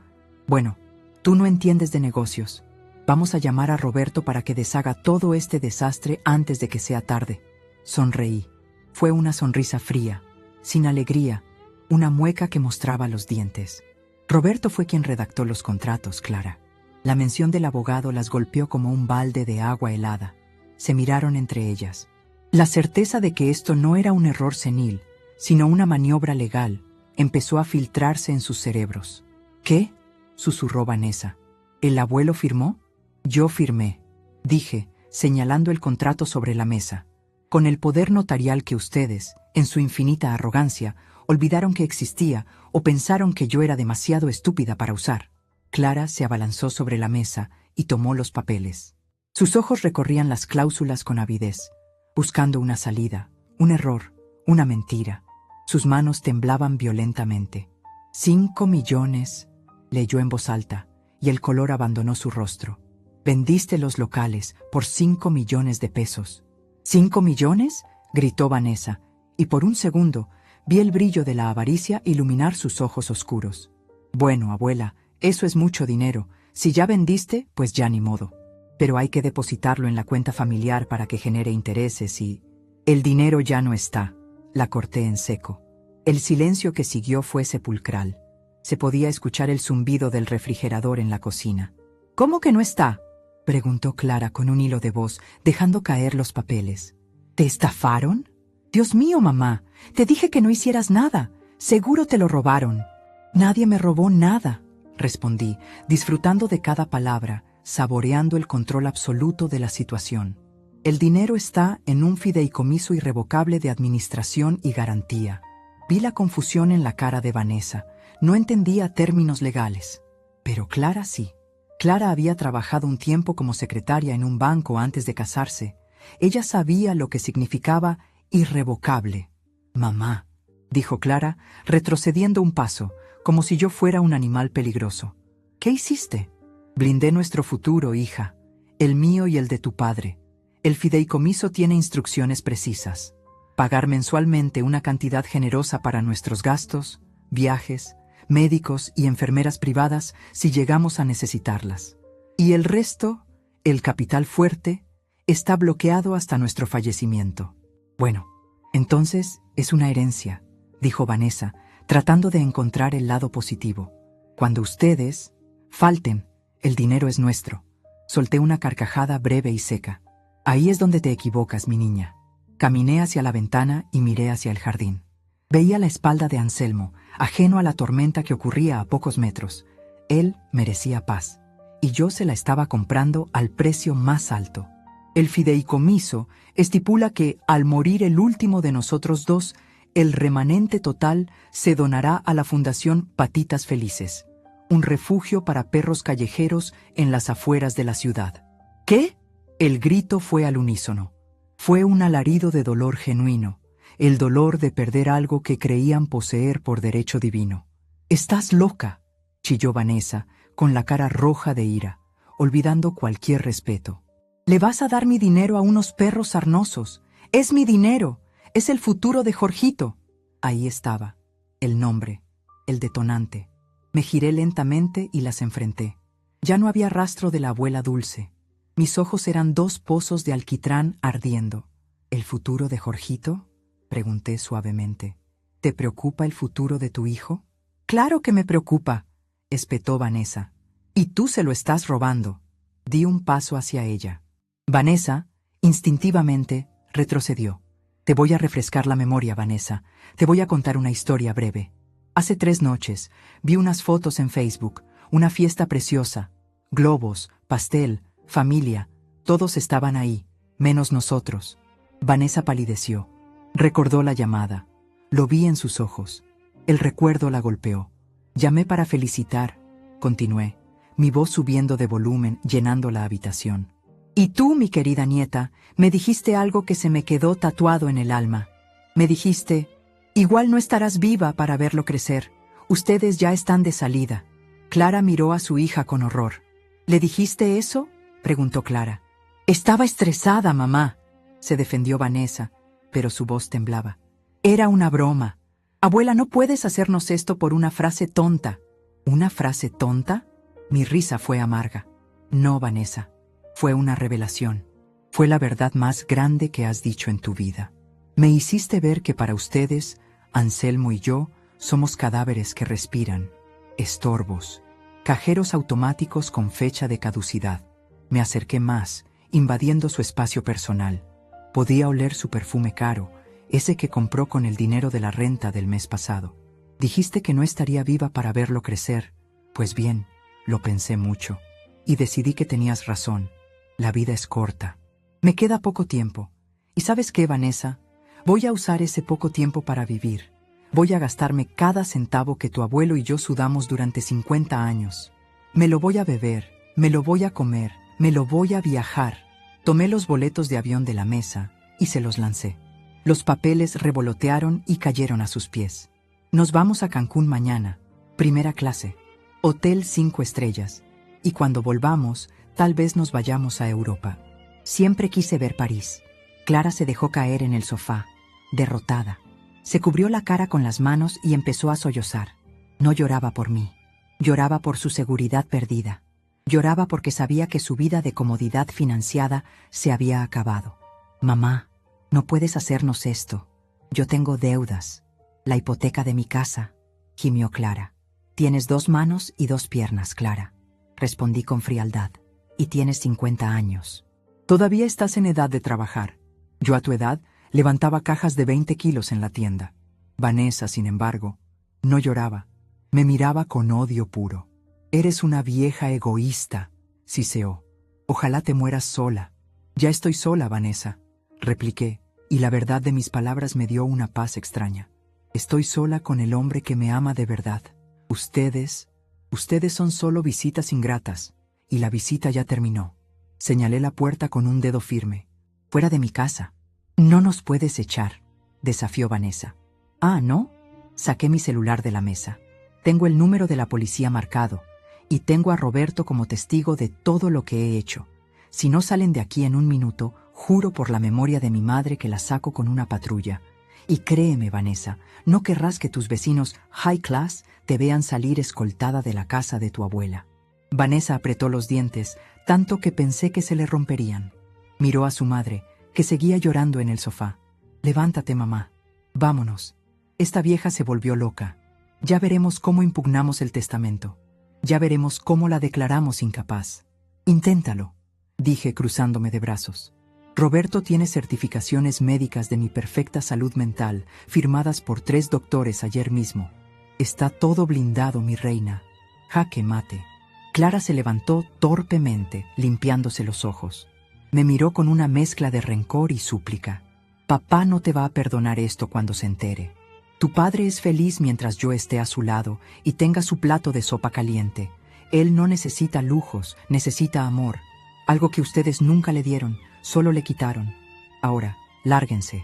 Bueno, tú no entiendes de negocios. Vamos a llamar a Roberto para que deshaga todo este desastre antes de que sea tarde. Sonreí. Fue una sonrisa fría, sin alegría, una mueca que mostraba los dientes. Roberto fue quien redactó los contratos, Clara. La mención del abogado las golpeó como un balde de agua helada. Se miraron entre ellas. La certeza de que esto no era un error senil, sino una maniobra legal, empezó a filtrarse en sus cerebros. ¿Qué?, susurró Vanessa. ¿El abuelo firmó? Yo firmé, dije, señalando el contrato sobre la mesa. Con el poder notarial que ustedes, en su infinita arrogancia, olvidaron que existía o pensaron que yo era demasiado estúpida para usar. Clara se abalanzó sobre la mesa y tomó los papeles. Sus ojos recorrían las cláusulas con avidez, buscando una salida, un error, una mentira. Sus manos temblaban violentamente. 5 millones, leyó en voz alta, y el color abandonó su rostro. Vendiste los locales por 5 millones de pesos. ¿5 millones? Gritó Vanessa, y por un segundo vi el brillo de la avaricia iluminar sus ojos oscuros. Bueno, abuela, eso es mucho dinero. Si ya vendiste, pues ya ni modo. Pero hay que depositarlo en la cuenta familiar para que genere intereses y... El dinero ya no está, la corté en seco. El silencio que siguió fue sepulcral. Se podía escuchar el zumbido del refrigerador en la cocina. ¿Cómo que no está?, preguntó Clara con un hilo de voz, dejando caer los papeles. ¿Te estafaron? Dios mío, mamá, te dije que no hicieras nada. Seguro te lo robaron. Nadie me robó nada, respondí, disfrutando de cada palabra, saboreando el control absoluto de la situación. El dinero está en un fideicomiso irrevocable de administración y garantía. Vi la confusión en la cara de Vanessa. No entendía términos legales. Pero Clara sí. Clara había trabajado un tiempo como secretaria en un banco antes de casarse. Ella sabía lo que significaba irrevocable. Mamá, dijo Clara, retrocediendo un paso, como si yo fuera un animal peligroso. ¿Qué hiciste? Blindé nuestro futuro, hija, el mío y el de tu padre. El fideicomiso tiene instrucciones precisas. Pagar mensualmente una cantidad generosa para nuestros gastos, viajes, médicos y enfermeras privadas si llegamos a necesitarlas. Y el resto, el capital fuerte, está bloqueado hasta nuestro fallecimiento. Bueno, entonces es una herencia, dijo Vanessa, tratando de encontrar el lado positivo. Cuando ustedes falten, el dinero es nuestro. Solté una carcajada breve y seca. Ahí es donde te equivocas, mi niña. Caminé hacia la ventana y miré hacia el jardín. Veía la espalda de Anselmo, ajeno a la tormenta que ocurría a pocos metros. Él merecía paz, y yo se la estaba comprando al precio más alto. El fideicomiso estipula que, al morir el último de nosotros dos, el remanente total se donará a la Fundación Patitas Felices, un refugio para perros callejeros en las afueras de la ciudad. ¿Qué? El grito fue al unísono. Fue un alarido de dolor genuino, el dolor de perder algo que creían poseer por derecho divino. «¡Estás loca!», chilló Vanessa, con la cara roja de ira, olvidando cualquier respeto. «¿Le vas a dar mi dinero a unos perros sarnosos? ¡Es mi dinero! ¡Es el futuro de Jorgito!». Ahí estaba, el nombre, el detonante. Me giré lentamente y las enfrenté. Ya no había rastro de la abuela Dulce. Mis ojos eran dos pozos de alquitrán ardiendo. «¿El futuro de Jorgito?», pregunté suavemente. «¿Te preocupa el futuro de tu hijo?». «Claro que me preocupa», espetó Vanessa. «Y tú se lo estás robando». Di un paso hacia ella. Vanessa, instintivamente, retrocedió. «Te voy a refrescar la memoria, Vanessa. Te voy a contar una historia breve. Hace 3 noches vi unas fotos en Facebook, una fiesta preciosa. Globos, pastel, familia, todos estaban ahí, menos nosotros». Vanessa palideció. Recordó la llamada. Lo vi en sus ojos. El recuerdo la golpeó. «Llamé para felicitar», continué, mi voz subiendo de volumen, llenando la habitación. «Y tú, mi querida nieta, me dijiste algo que se me quedó tatuado en el alma. Me dijiste, igual no estarás viva para verlo crecer. Ustedes ya están de salida». Clara miró a su hija con horror. «¿Le dijiste eso?», preguntó Clara. «Estaba estresada, mamá», se defendió Vanessa, pero su voz temblaba. «Era una broma. Abuela, no puedes hacernos esto por una frase tonta». «¿Una frase tonta?». Mi risa fue amarga. «No, Vanessa. Fue una revelación. Fue la verdad más grande que has dicho en tu vida. Me hiciste ver que para ustedes, Anselmo y yo, somos cadáveres que respiran, estorbos, cajeros automáticos con fecha de caducidad». Me acerqué más, invadiendo su espacio personal. Podía oler su perfume caro, ese que compró con el dinero de la renta del mes pasado. «Dijiste que no estaría viva para verlo crecer». Pues bien, lo pensé mucho, y decidí que tenías razón. La vida es corta. Me queda poco tiempo. ¿Y sabes qué, Vanessa? Voy a usar ese poco tiempo para vivir. Voy a gastarme cada centavo que tu abuelo y yo sudamos durante 50 años. Me lo voy a beber, me lo voy a comer, me lo voy a viajar. Tomé los boletos de avión de la mesa y se los lancé. Los papeles revolotearon y cayeron a sus pies. «Nos vamos a Cancún mañana. Primera clase. Hotel 5 estrellas. Y cuando volvamos, tal vez nos vayamos a Europa». Siempre quise ver París. Clara se dejó caer en el sofá, derrotada. Se cubrió la cara con las manos y empezó a sollozar. No lloraba por mí. Lloraba por su seguridad perdida. Lloraba porque sabía que su vida de comodidad financiada se había acabado. «Mamá, no puedes hacernos esto. Yo tengo deudas. La hipoteca de mi casa», gimió Clara. «Tienes 2 manos y 2 piernas, Clara», respondí con frialdad. «Y tienes 50 años. Todavía estás en edad de trabajar». Yo a tu edad levantaba cajas de 20 kilos en la tienda. Vanessa, sin embargo, no lloraba. Me miraba con odio puro. «Eres una vieja egoísta», siseó. «Ojalá te mueras sola». «Ya estoy sola, Vanessa», repliqué, y la verdad de mis palabras me dio una paz extraña. «Estoy sola con el hombre que me ama de verdad. Ustedes son solo visitas ingratas, y la visita ya terminó». Señalé la puerta con un dedo firme. «Fuera de mi casa». «No nos puedes echar», desafió Vanessa. «Ah, ¿no?». Saqué mi celular de la mesa. «Tengo el número de la policía marcado, y tengo a Roberto como testigo de todo lo que he hecho. Si no salen de aquí en 1 minuto, juro por la memoria de mi madre que la saco con una patrulla. Y créeme, Vanessa, no querrás que tus vecinos high class te vean salir escoltada de la casa de tu abuela». Vanessa apretó los dientes, tanto que pensé que se le romperían. Miró a su madre, que seguía llorando en el sofá. «Levántate, mamá. Vámonos. Esta vieja se volvió loca. Ya veremos cómo impugnamos el testamento. Ya veremos cómo la declaramos incapaz». «Inténtalo», dije cruzándome de brazos. Roberto tiene certificaciones médicas de mi perfecta salud mental, firmadas por 3 doctores ayer mismo. Está todo blindado, mi reina. Jaque mate. Clara se levantó torpemente, limpiándose los ojos. Me miró con una mezcla de rencor y súplica. Papá no te va a perdonar esto cuando se entere. Tu padre es feliz mientras yo esté a su lado y tenga su plato de sopa caliente. Él no necesita lujos, necesita amor. Algo que ustedes nunca le dieron, solo le quitaron. Ahora, lárguense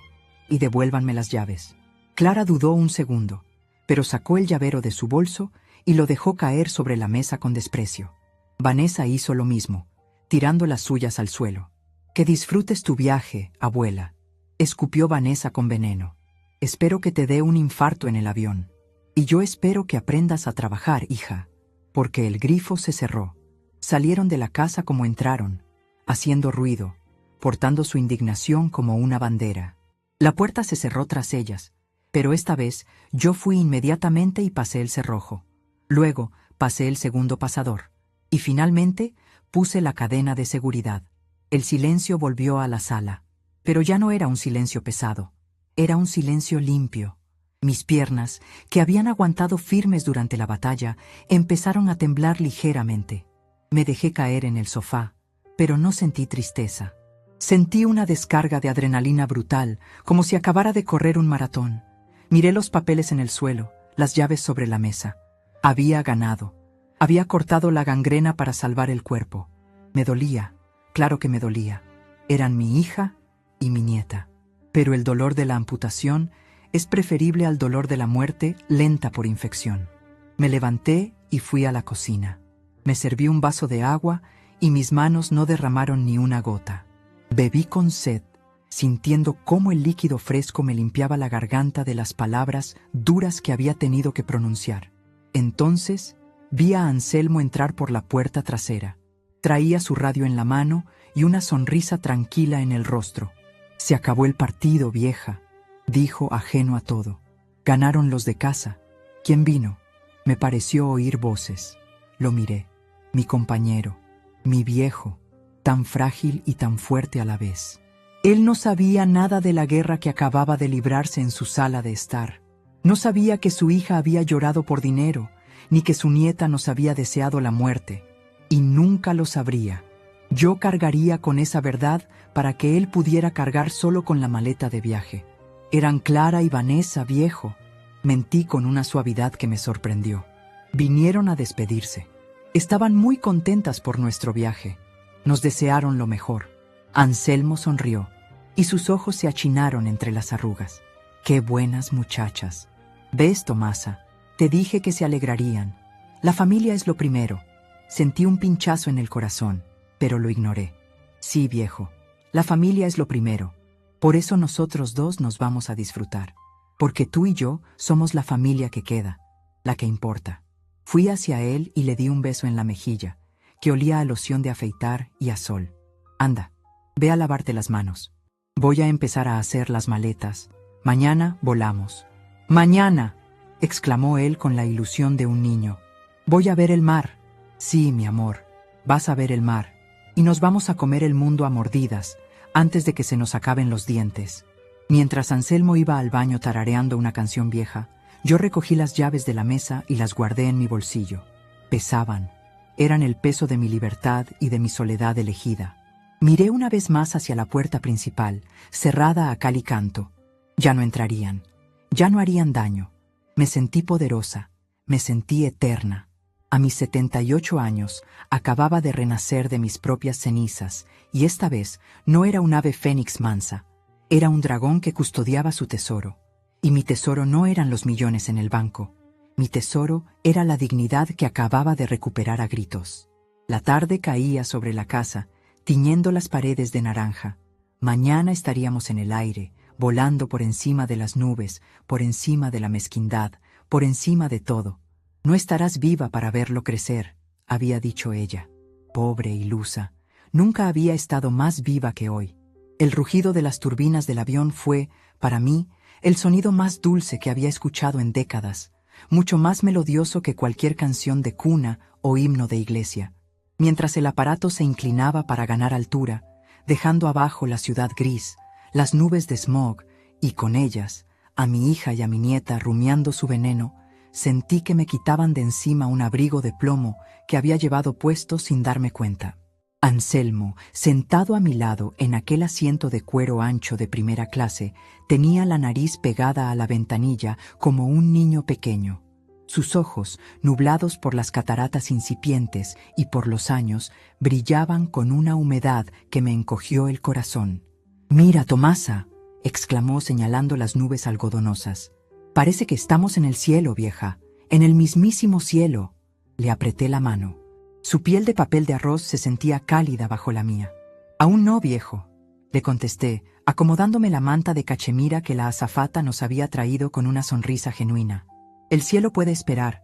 y devuélvanme las llaves. Clara dudó un segundo, pero sacó el llavero de su bolso y lo dejó caer sobre la mesa con desprecio. Vanessa hizo lo mismo, tirando las suyas al suelo. Que disfrutes tu viaje, abuela, escupió Vanessa con veneno. Espero que te dé un infarto en el avión. Y yo espero que aprendas a trabajar, hija. Porque el grifo se cerró. Salieron de la casa como entraron, haciendo ruido, portando su indignación como una bandera. La puerta se cerró tras ellas, pero esta vez yo fui inmediatamente y pasé el cerrojo. Luego pasé el segundo pasador. Y finalmente puse la cadena de seguridad. El silencio volvió a la sala. Pero ya no era un silencio pesado. Era un silencio limpio. Mis piernas, que habían aguantado firmes durante la batalla, empezaron a temblar ligeramente. Me dejé caer en el sofá, pero no sentí tristeza. Sentí una descarga de adrenalina brutal, como si acabara de correr un maratón. Miré los papeles en el suelo, las llaves sobre la mesa. Había ganado. Había cortado la gangrena para salvar el cuerpo. Me dolía, claro que me dolía. Eran mi hija y mi nieta. Pero el dolor de la amputación es preferible al dolor de la muerte lenta por infección. Me levanté y fui a la cocina. Me serví un vaso de agua y mis manos no derramaron ni una gota. Bebí con sed, sintiendo cómo el líquido fresco me limpiaba la garganta de las palabras duras que había tenido que pronunciar. Entonces vi a Anselmo entrar por la puerta trasera. Traía su radio en la mano y una sonrisa tranquila en el rostro. «Se acabó el partido, vieja», dijo ajeno a todo. «Ganaron los de casa». «¿Quién vino?» Me pareció oír voces. Lo miré. Mi compañero, mi viejo, tan frágil y tan fuerte a la vez. Él no sabía nada de la guerra que acababa de librarse en su sala de estar. No sabía que su hija había llorado por dinero, ni que su nieta nos había deseado la muerte. Y nunca lo sabría. Yo cargaría con esa verdad para que él pudiera cargar solo con la maleta de viaje. Eran Clara y Vanessa, viejo. Mentí con una suavidad que me sorprendió. Vinieron a despedirse. Estaban muy contentas por nuestro viaje. Nos desearon lo mejor. Anselmo sonrió, y sus ojos se achinaron entre las arrugas. ¡Qué buenas muchachas! ¿Ves, Tomasa? Te dije que se alegrarían. La familia es lo primero. Sentí un pinchazo en el corazón, pero lo ignoré. Sí, viejo, la familia es lo primero. Por eso nosotros dos nos vamos a disfrutar. Porque tú y yo somos la familia que queda, la que importa. Fui hacia él y le di un beso en la mejilla, que olía a loción de afeitar y a sol. Anda, ve a lavarte las manos. Voy a empezar a hacer las maletas. Mañana volamos. ¡Mañana!, exclamó él con la ilusión de un niño. Voy a ver el mar. Sí, mi amor, vas a ver el mar. Y nos vamos a comer el mundo a mordidas, antes de que se nos acaben los dientes. Mientras Anselmo iba al baño tarareando una canción vieja, yo recogí las llaves de la mesa y las guardé en mi bolsillo. Pesaban. Eran el peso de mi libertad y de mi soledad elegida. Miré una vez más hacia la puerta principal, cerrada a cal y canto. Ya no entrarían. Ya no harían daño. Me sentí poderosa. Me sentí eterna. A mis 78 años, acababa de renacer de mis propias cenizas, y esta vez no era un ave fénix mansa. Era un dragón que custodiaba su tesoro. Y mi tesoro no eran los millones en el banco. Mi tesoro era la dignidad que acababa de recuperar a gritos. La tarde caía sobre la casa, tiñendo las paredes de naranja. Mañana estaríamos en el aire, volando por encima de las nubes, por encima de la mezquindad, por encima de todo. No estarás viva para verlo crecer, había dicho ella. Pobre ilusa, nunca había estado más viva que hoy. El rugido de las turbinas del avión fue, para mí, el sonido más dulce que había escuchado en décadas, mucho más melodioso que cualquier canción de cuna o himno de iglesia. Mientras el aparato se inclinaba para ganar altura, dejando abajo la ciudad gris, las nubes de smog, y con ellas, a mi hija y a mi nieta rumiando su veneno, sentí que me quitaban de encima un abrigo de plomo que había llevado puesto sin darme cuenta. Anselmo, sentado a mi lado en aquel asiento de cuero ancho de primera clase, tenía la nariz pegada a la ventanilla como un niño pequeño. Sus ojos, nublados por las cataratas incipientes y por los años, brillaban con una humedad que me encogió el corazón. «Mira, Tomasa», exclamó señalando las nubes algodonosas. «Parece que estamos en el cielo, vieja, en el mismísimo cielo». Le apreté la mano. Su piel de papel de arroz se sentía cálida bajo la mía. «Aún no, viejo», le contesté, acomodándome la manta de cachemira que la azafata nos había traído con una sonrisa genuina. «El cielo puede esperar.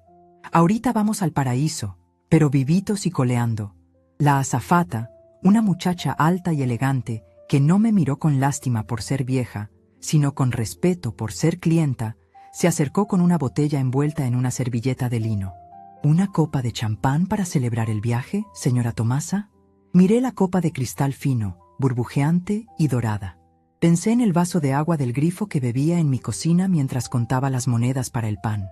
Ahorita vamos al paraíso, pero vivitos y coleando». La azafata, una muchacha alta y elegante, que no me miró con lástima por ser vieja, sino con respeto por ser clienta, se acercó con una botella envuelta en una servilleta de lino. «¿Una copa de champán para celebrar el viaje, señora Tomasa?» Miré la copa de cristal fino, burbujeante y dorada. Pensé en el vaso de agua del grifo que bebía en mi cocina mientras contaba las monedas para el pan.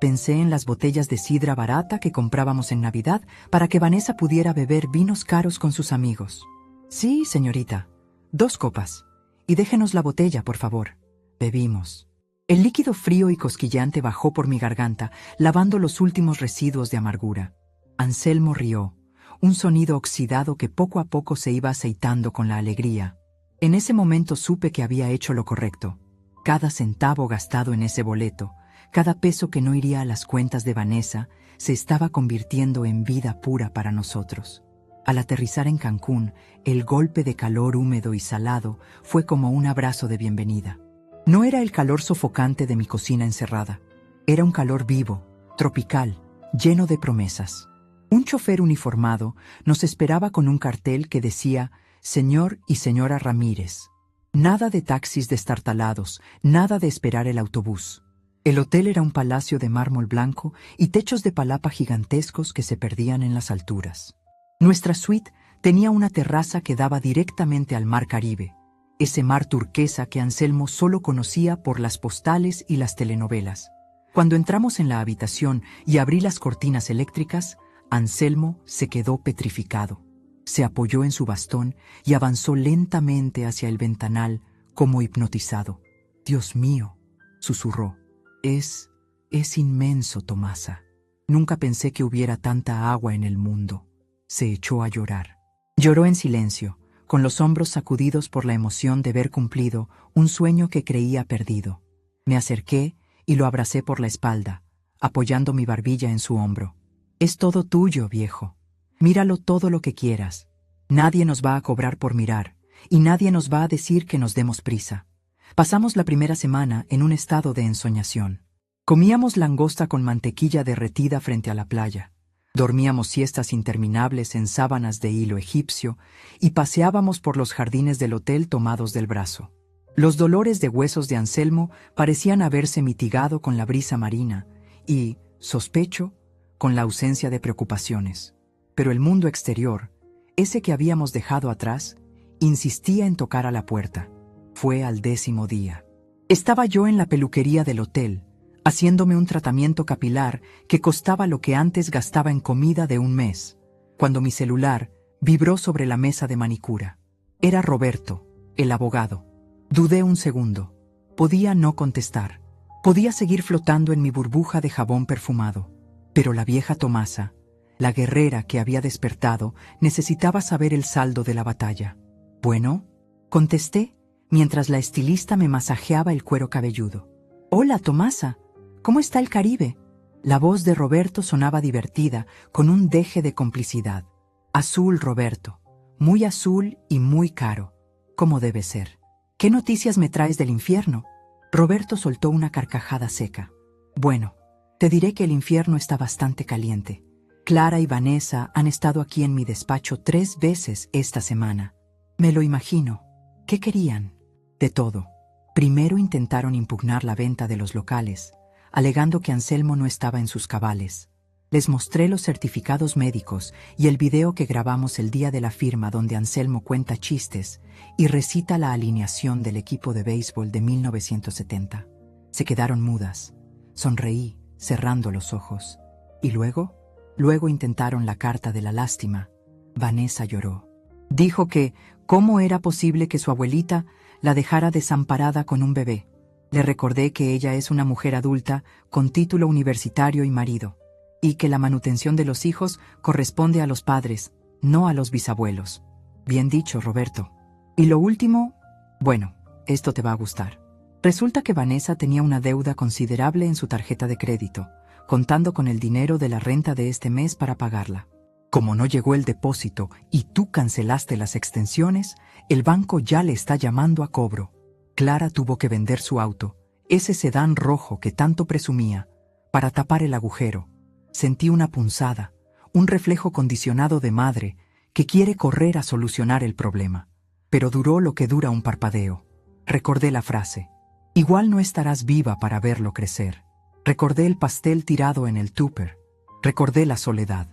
Pensé en las botellas de sidra barata que comprábamos en Navidad para que Vanessa pudiera beber vinos caros con sus amigos. «Sí, señorita, 2 copas. Y déjenos la botella, por favor». Bebimos. El líquido frío y cosquillante bajó por mi garganta, lavando los últimos residuos de amargura. Anselmo rió, un sonido oxidado que poco a poco se iba aceitando con la alegría. En ese momento supe que había hecho lo correcto. Cada centavo gastado en ese boleto, cada peso que no iría a las cuentas de Vanessa, se estaba convirtiendo en vida pura para nosotros. Al aterrizar en Cancún, el golpe de calor húmedo y salado fue como un abrazo de bienvenida. No era el calor sofocante de mi cocina encerrada. Era un calor vivo, tropical, lleno de promesas. Un chofer uniformado nos esperaba con un cartel que decía «Señor y señora Ramírez». Nada de taxis destartalados, nada de esperar el autobús. El hotel era un palacio de mármol blanco y techos de palapa gigantescos que se perdían en las alturas. Nuestra suite tenía una terraza que daba directamente al mar Caribe, ese mar turquesa que Anselmo solo conocía por las postales y las telenovelas. Cuando entramos en la habitación y abrí las cortinas eléctricas, Anselmo se quedó petrificado. Se apoyó en su bastón y avanzó lentamente hacia el ventanal, como hipnotizado. «Dios mío», susurró, es inmenso, Tomasa. Nunca pensé que hubiera tanta agua en el mundo». Se echó a llorar. Lloró en silencio, con los hombros sacudidos por la emoción de ver cumplido un sueño que creía perdido. Me acerqué y lo abracé por la espalda, apoyando mi barbilla en su hombro. «Es todo tuyo, viejo. Míralo todo lo que quieras. Nadie nos va a cobrar por mirar, y nadie nos va a decir que nos demos prisa». Pasamos la primera semana en un estado de ensoñación. Comíamos langosta con mantequilla derretida frente a la playa. Dormíamos siestas interminables en sábanas de hilo egipcio y paseábamos por los jardines del hotel tomados del brazo. Los dolores de huesos de Anselmo parecían haberse mitigado con la brisa marina y, sospecho, con la ausencia de preocupaciones. Pero el mundo exterior, ese que habíamos dejado atrás, insistía en tocar a la puerta. Fue al 10º día. Estaba yo en la peluquería del hotel, haciéndome un tratamiento capilar que costaba lo que antes gastaba en comida de un mes, cuando mi celular vibró sobre la mesa de manicura. Era Roberto, el abogado. Dudé un segundo. Podía no contestar. Podía seguir flotando en mi burbuja de jabón perfumado. Pero la vieja Tomasa, la guerrera que había despertado, necesitaba saber el saldo de la batalla. «Bueno», contesté, mientras la estilista me masajeaba el cuero cabelludo. «Hola, Tomasa. ¿Cómo está el Caribe?» La voz de Roberto sonaba divertida, con un deje de complicidad. «Azul, Roberto. Muy azul y muy caro. Como debe ser. ¿Qué noticias me traes del infierno?» Roberto soltó una carcajada seca. «Bueno, te diré que el infierno está bastante caliente. Clara y Vanessa han estado aquí en mi despacho 3 veces esta semana. Me lo imagino. ¿Qué querían?» «De todo. Primero intentaron impugnar la venta de los locales, alegando que Anselmo no estaba en sus cabales. Les mostré los certificados médicos y el video que grabamos el día de la firma donde Anselmo cuenta chistes y recita la alineación del equipo de béisbol de 1970. Se quedaron mudas. Sonreí, cerrando los ojos. ¿Y luego? Luego intentaron la carta de la lástima. Vanessa lloró. Dijo que, ¿cómo era posible que su abuelita la dejara desamparada con un bebé? Le recordé que ella es una mujer adulta con título universitario y marido, y que la manutención de los hijos corresponde a los padres, no a los bisabuelos. Bien dicho, Roberto. Y lo último, bueno, esto te va a gustar. Resulta que Vanessa tenía una deuda considerable en su tarjeta de crédito, contando con el dinero de la renta de este mes para pagarla. Como no llegó el depósito y tú cancelaste las extensiones, el banco ya le está llamando a cobro. Clara tuvo que vender su auto, ese sedán rojo que tanto presumía, para tapar el agujero. Sentí una punzada, un reflejo condicionado de madre que quiere correr a solucionar el problema. Pero duró lo que dura un parpadeo. Recordé la frase: igual no estarás viva para verlo crecer. Recordé el pastel tirado en el tupper. Recordé la soledad.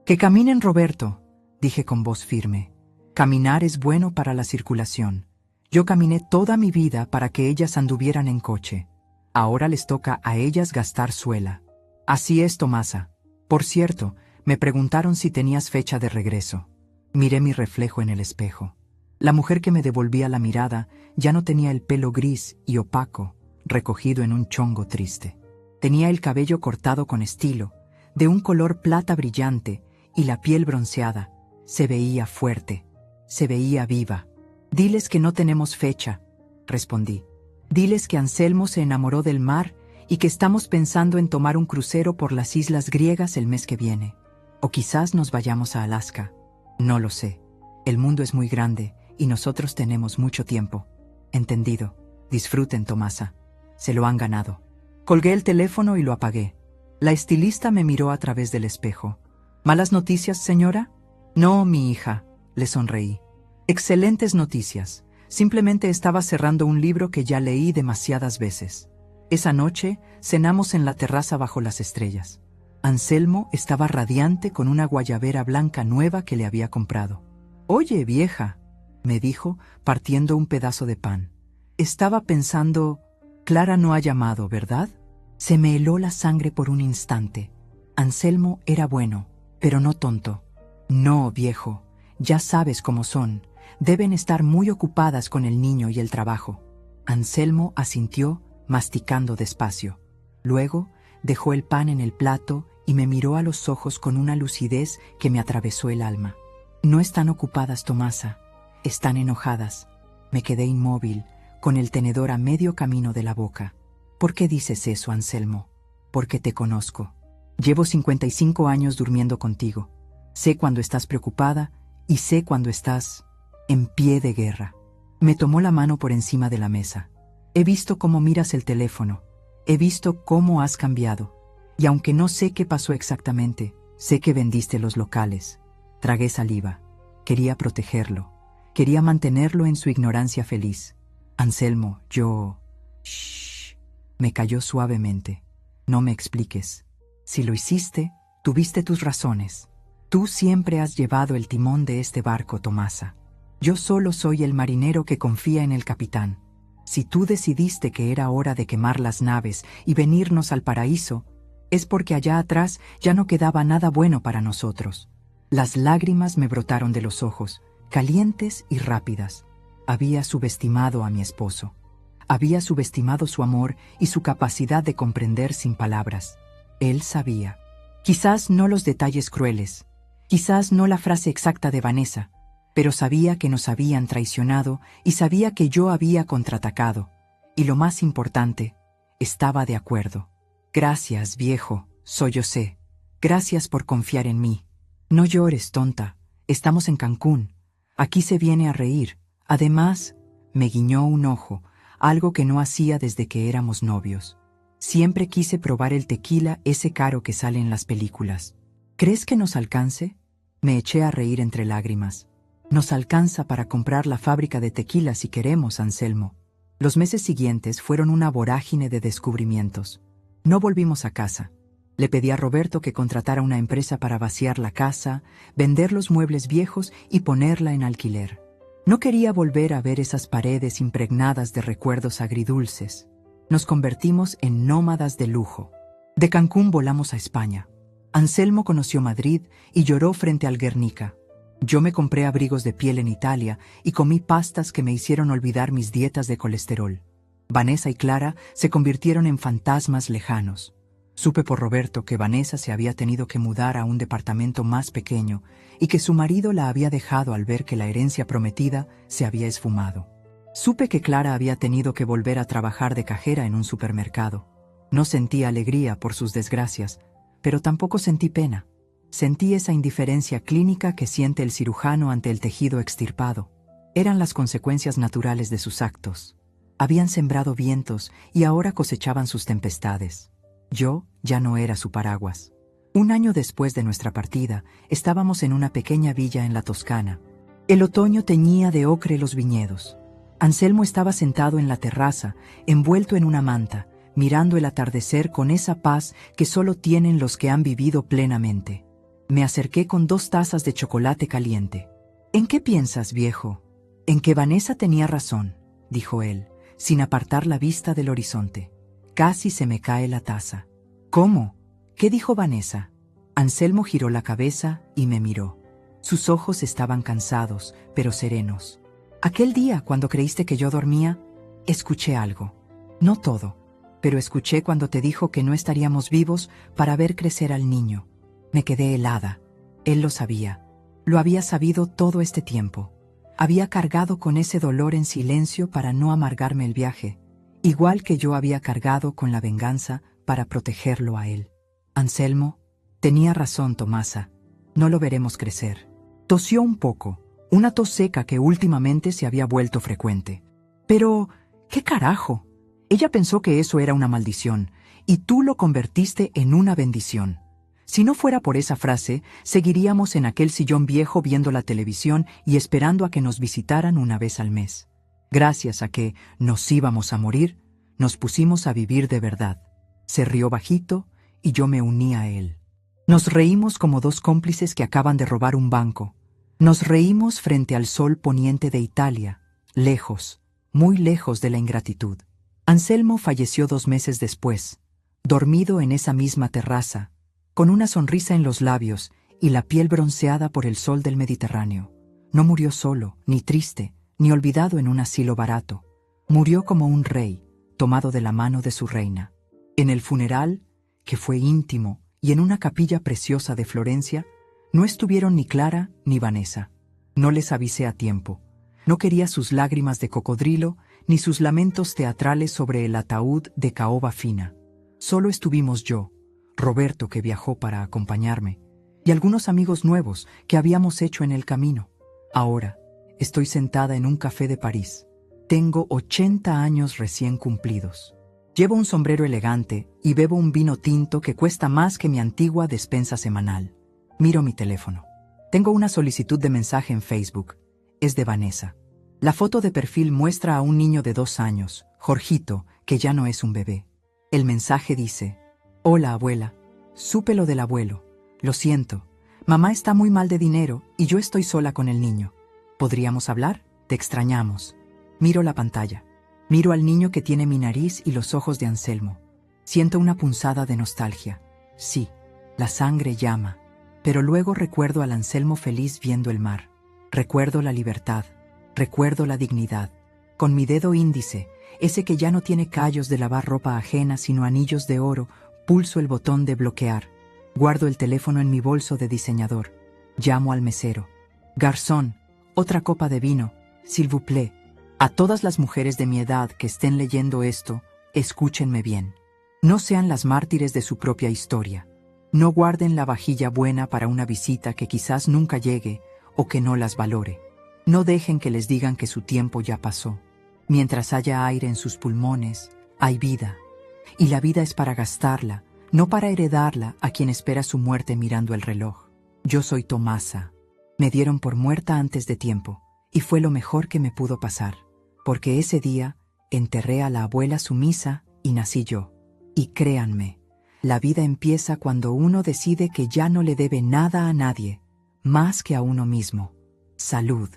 Que caminen, Roberto, dije con voz firme. Caminar es bueno para la circulación. Yo caminé toda mi vida para que ellas anduvieran en coche. Ahora les toca a ellas gastar suela. Así es, Tomasa. Por cierto, me preguntaron si tenías fecha de regreso. Miré mi reflejo en el espejo. La mujer que me devolvía la mirada ya no tenía el pelo gris y opaco, recogido en un chongo triste. Tenía el cabello cortado con estilo, de un color plata brillante, y la piel bronceada. Se veía fuerte, se veía viva. Diles que no tenemos fecha, respondí. Diles que Anselmo se enamoró del mar y que estamos pensando en tomar un crucero por las islas griegas el mes que viene. O quizás nos vayamos a Alaska. No lo sé. El mundo es muy grande y nosotros tenemos mucho tiempo. Entendido. Disfruten, Tomasa. Se lo han ganado. Colgué el teléfono y lo apagué. La estilista me miró a través del espejo. ¿Malas noticias, señora? No, mi hija, le sonreí. Excelentes noticias. Simplemente estaba cerrando un libro que ya leí demasiadas veces. Esa noche cenamos en la terraza bajo las estrellas. Anselmo estaba radiante con una guayabera blanca nueva que le había comprado. Oye, vieja, me dijo, partiendo un pedazo de pan. Estaba pensando, Clara no ha llamado, ¿verdad? Se me heló la sangre por un instante. Anselmo era bueno, pero no tonto. No, viejo, ya sabes cómo son. Deben estar muy ocupadas con el niño y el trabajo. Anselmo asintió, masticando despacio. Luego dejó el pan en el plato y me miró a los ojos con una lucidez que me atravesó el alma. No están ocupadas, Tomasa. Están enojadas. Me quedé inmóvil, con el tenedor a medio camino de la boca. ¿Por qué dices eso, Anselmo? Porque te conozco. Llevo 55 años durmiendo contigo. Sé cuando estás preocupada y sé cuando estás en pie de guerra. Me tomó la mano por encima de la mesa. He visto cómo miras el teléfono. He visto cómo has cambiado. Y aunque no sé qué pasó exactamente, sé que vendiste los locales. Tragué saliva. Quería protegerlo. Quería mantenerlo en su ignorancia feliz. Anselmo, yo... Shh. Me calló suavemente. No me expliques. Si lo hiciste, tuviste tus razones. Tú siempre has llevado el timón de este barco, Tomasa. Yo solo soy el marinero que confía en el capitán. Si tú decidiste que era hora de quemar las naves y venirnos al paraíso, es porque allá atrás ya no quedaba nada bueno para nosotros. Las lágrimas me brotaron de los ojos, calientes y rápidas. Había subestimado a mi esposo. Había subestimado su amor y su capacidad de comprender sin palabras. Él sabía. Quizás no los detalles crueles, quizás no la frase exacta de Vanessa, pero sabía que nos habían traicionado y sabía que yo había contraatacado. Y lo más importante, estaba de acuerdo. Gracias, viejo, sollocé. Gracias por confiar en mí. No llores, tonta. Estamos en Cancún. Aquí se viene a reír. Además, me guiñó un ojo, algo que no hacía desde que éramos novios. Siempre quise probar el tequila ese caro que sale en las películas. ¿Crees que nos alcance? Me eché a reír entre lágrimas. Nos alcanza para comprar la fábrica de tequila si queremos, Anselmo. Los meses siguientes fueron una vorágine de descubrimientos. No volvimos a casa. Le pedí a Roberto que contratara una empresa para vaciar la casa, vender los muebles viejos y ponerla en alquiler. No quería volver a ver esas paredes impregnadas de recuerdos agridulces. Nos convertimos en nómadas de lujo. De Cancún volamos a España. Anselmo conoció Madrid y lloró frente al Guernica. Yo me compré abrigos de piel en Italia y comí pastas que me hicieron olvidar mis dietas de colesterol. Vanessa y Clara se convirtieron en fantasmas lejanos. Supe por Roberto que Vanessa se había tenido que mudar a un departamento más pequeño y que su marido la había dejado al ver que la herencia prometida se había esfumado. Supe que Clara había tenido que volver a trabajar de cajera en un supermercado. No sentí alegría por sus desgracias, pero tampoco sentí pena. Sentí esa indiferencia clínica que siente el cirujano ante el tejido extirpado. Eran las consecuencias naturales de sus actos. Habían sembrado vientos y ahora cosechaban sus tempestades. Yo ya no era su paraguas. Un año después de nuestra partida, estábamos en una pequeña villa en la Toscana. El otoño teñía de ocre los viñedos. Anselmo estaba sentado en la terraza, envuelto en una manta, mirando el atardecer con esa paz que solo tienen los que han vivido plenamente. Me acerqué con 2 tazas de chocolate caliente. «¿En qué piensas, viejo?» «En que Vanessa tenía razón», dijo él, sin apartar la vista del horizonte. Casi se me cae la taza. «¿Cómo? ¿Qué dijo Vanessa?» Anselmo giró la cabeza y me miró. Sus ojos estaban cansados, pero serenos. «Aquel día, cuando creíste que yo dormía, escuché algo. No todo, pero escuché cuando te dijo que no estaríamos vivos para ver crecer al niño. Me quedé helada. Él lo sabía. Lo había sabido todo este tiempo. Había cargado con ese dolor en silencio para no amargarme el viaje, igual que yo había cargado con la venganza para protegerlo a él. Anselmo, tenía razón Tomasa. No lo veremos crecer». Tosió un poco, una tos seca que últimamente se había vuelto frecuente. «Pero, ¿qué carajo? Ella pensó que eso era una maldición, y tú lo convertiste en una bendición. Si no fuera por esa frase, seguiríamos en aquel sillón viejo viendo la televisión y esperando a que nos visitaran una vez al mes. Gracias a que nos íbamos a morir, nos pusimos a vivir de verdad». Se rió bajito y yo me uní a él. Nos reímos como 2 cómplices que acaban de robar un banco. Nos reímos frente al sol poniente de Italia, lejos, muy lejos de la ingratitud. Anselmo falleció 2 meses después, dormido en esa misma terraza, con una sonrisa en los labios y la piel bronceada por el sol del Mediterráneo. No murió solo, ni triste, ni olvidado en un asilo barato. Murió como un rey, tomado de la mano de su reina. En el funeral, que fue íntimo y en una capilla preciosa de Florencia, no estuvieron ni Clara ni Vanessa. No les avisé a tiempo. No quería sus lágrimas de cocodrilo ni sus lamentos teatrales sobre el ataúd de caoba fina. Solo estuvimos yo, Roberto, que viajó para acompañarme, y algunos amigos nuevos que habíamos hecho en el camino. Ahora, estoy sentada en un café de París. Tengo 80 años recién cumplidos. Llevo un sombrero elegante y bebo un vino tinto que cuesta más que mi antigua despensa semanal. Miro mi teléfono. Tengo una solicitud de mensaje en Facebook. Es de Vanessa. La foto de perfil muestra a un niño de 2 años, Jorgito, que ya no es un bebé. El mensaje dice: «Hola, abuela. Supe lo del abuelo. Lo siento. Mamá está muy mal de dinero y yo estoy sola con el niño. ¿Podríamos hablar? Te extrañamos». Miro la pantalla. Miro al niño que tiene mi nariz y los ojos de Anselmo. Siento una punzada de nostalgia. Sí, la sangre llama. Pero luego recuerdo al Anselmo feliz viendo el mar. Recuerdo la libertad. Recuerdo la dignidad. Con mi dedo índice, ese que ya no tiene callos de lavar ropa ajena sino anillos de oro, pulso el botón de bloquear. Guardo el teléfono en mi bolso de diseñador. Llamo al mesero. «Garzón, otra copa de vino, s'il vous plaît». A todas las mujeres de mi edad que estén leyendo esto, escúchenme bien. No sean las mártires de su propia historia. No guarden la vajilla buena para una visita que quizás nunca llegue o que no las valore. No dejen que les digan que su tiempo ya pasó. Mientras haya aire en sus pulmones, hay vida. Y la vida es para gastarla, no para heredarla a quien espera su muerte mirando el reloj. Yo soy Tomasa. Me dieron por muerta antes de tiempo, y fue lo mejor que me pudo pasar, porque ese día enterré a la abuela sumisa y nací yo. Y créanme, La vida empieza cuando uno decide que ya no le debe nada a nadie, más que a uno mismo. Salud.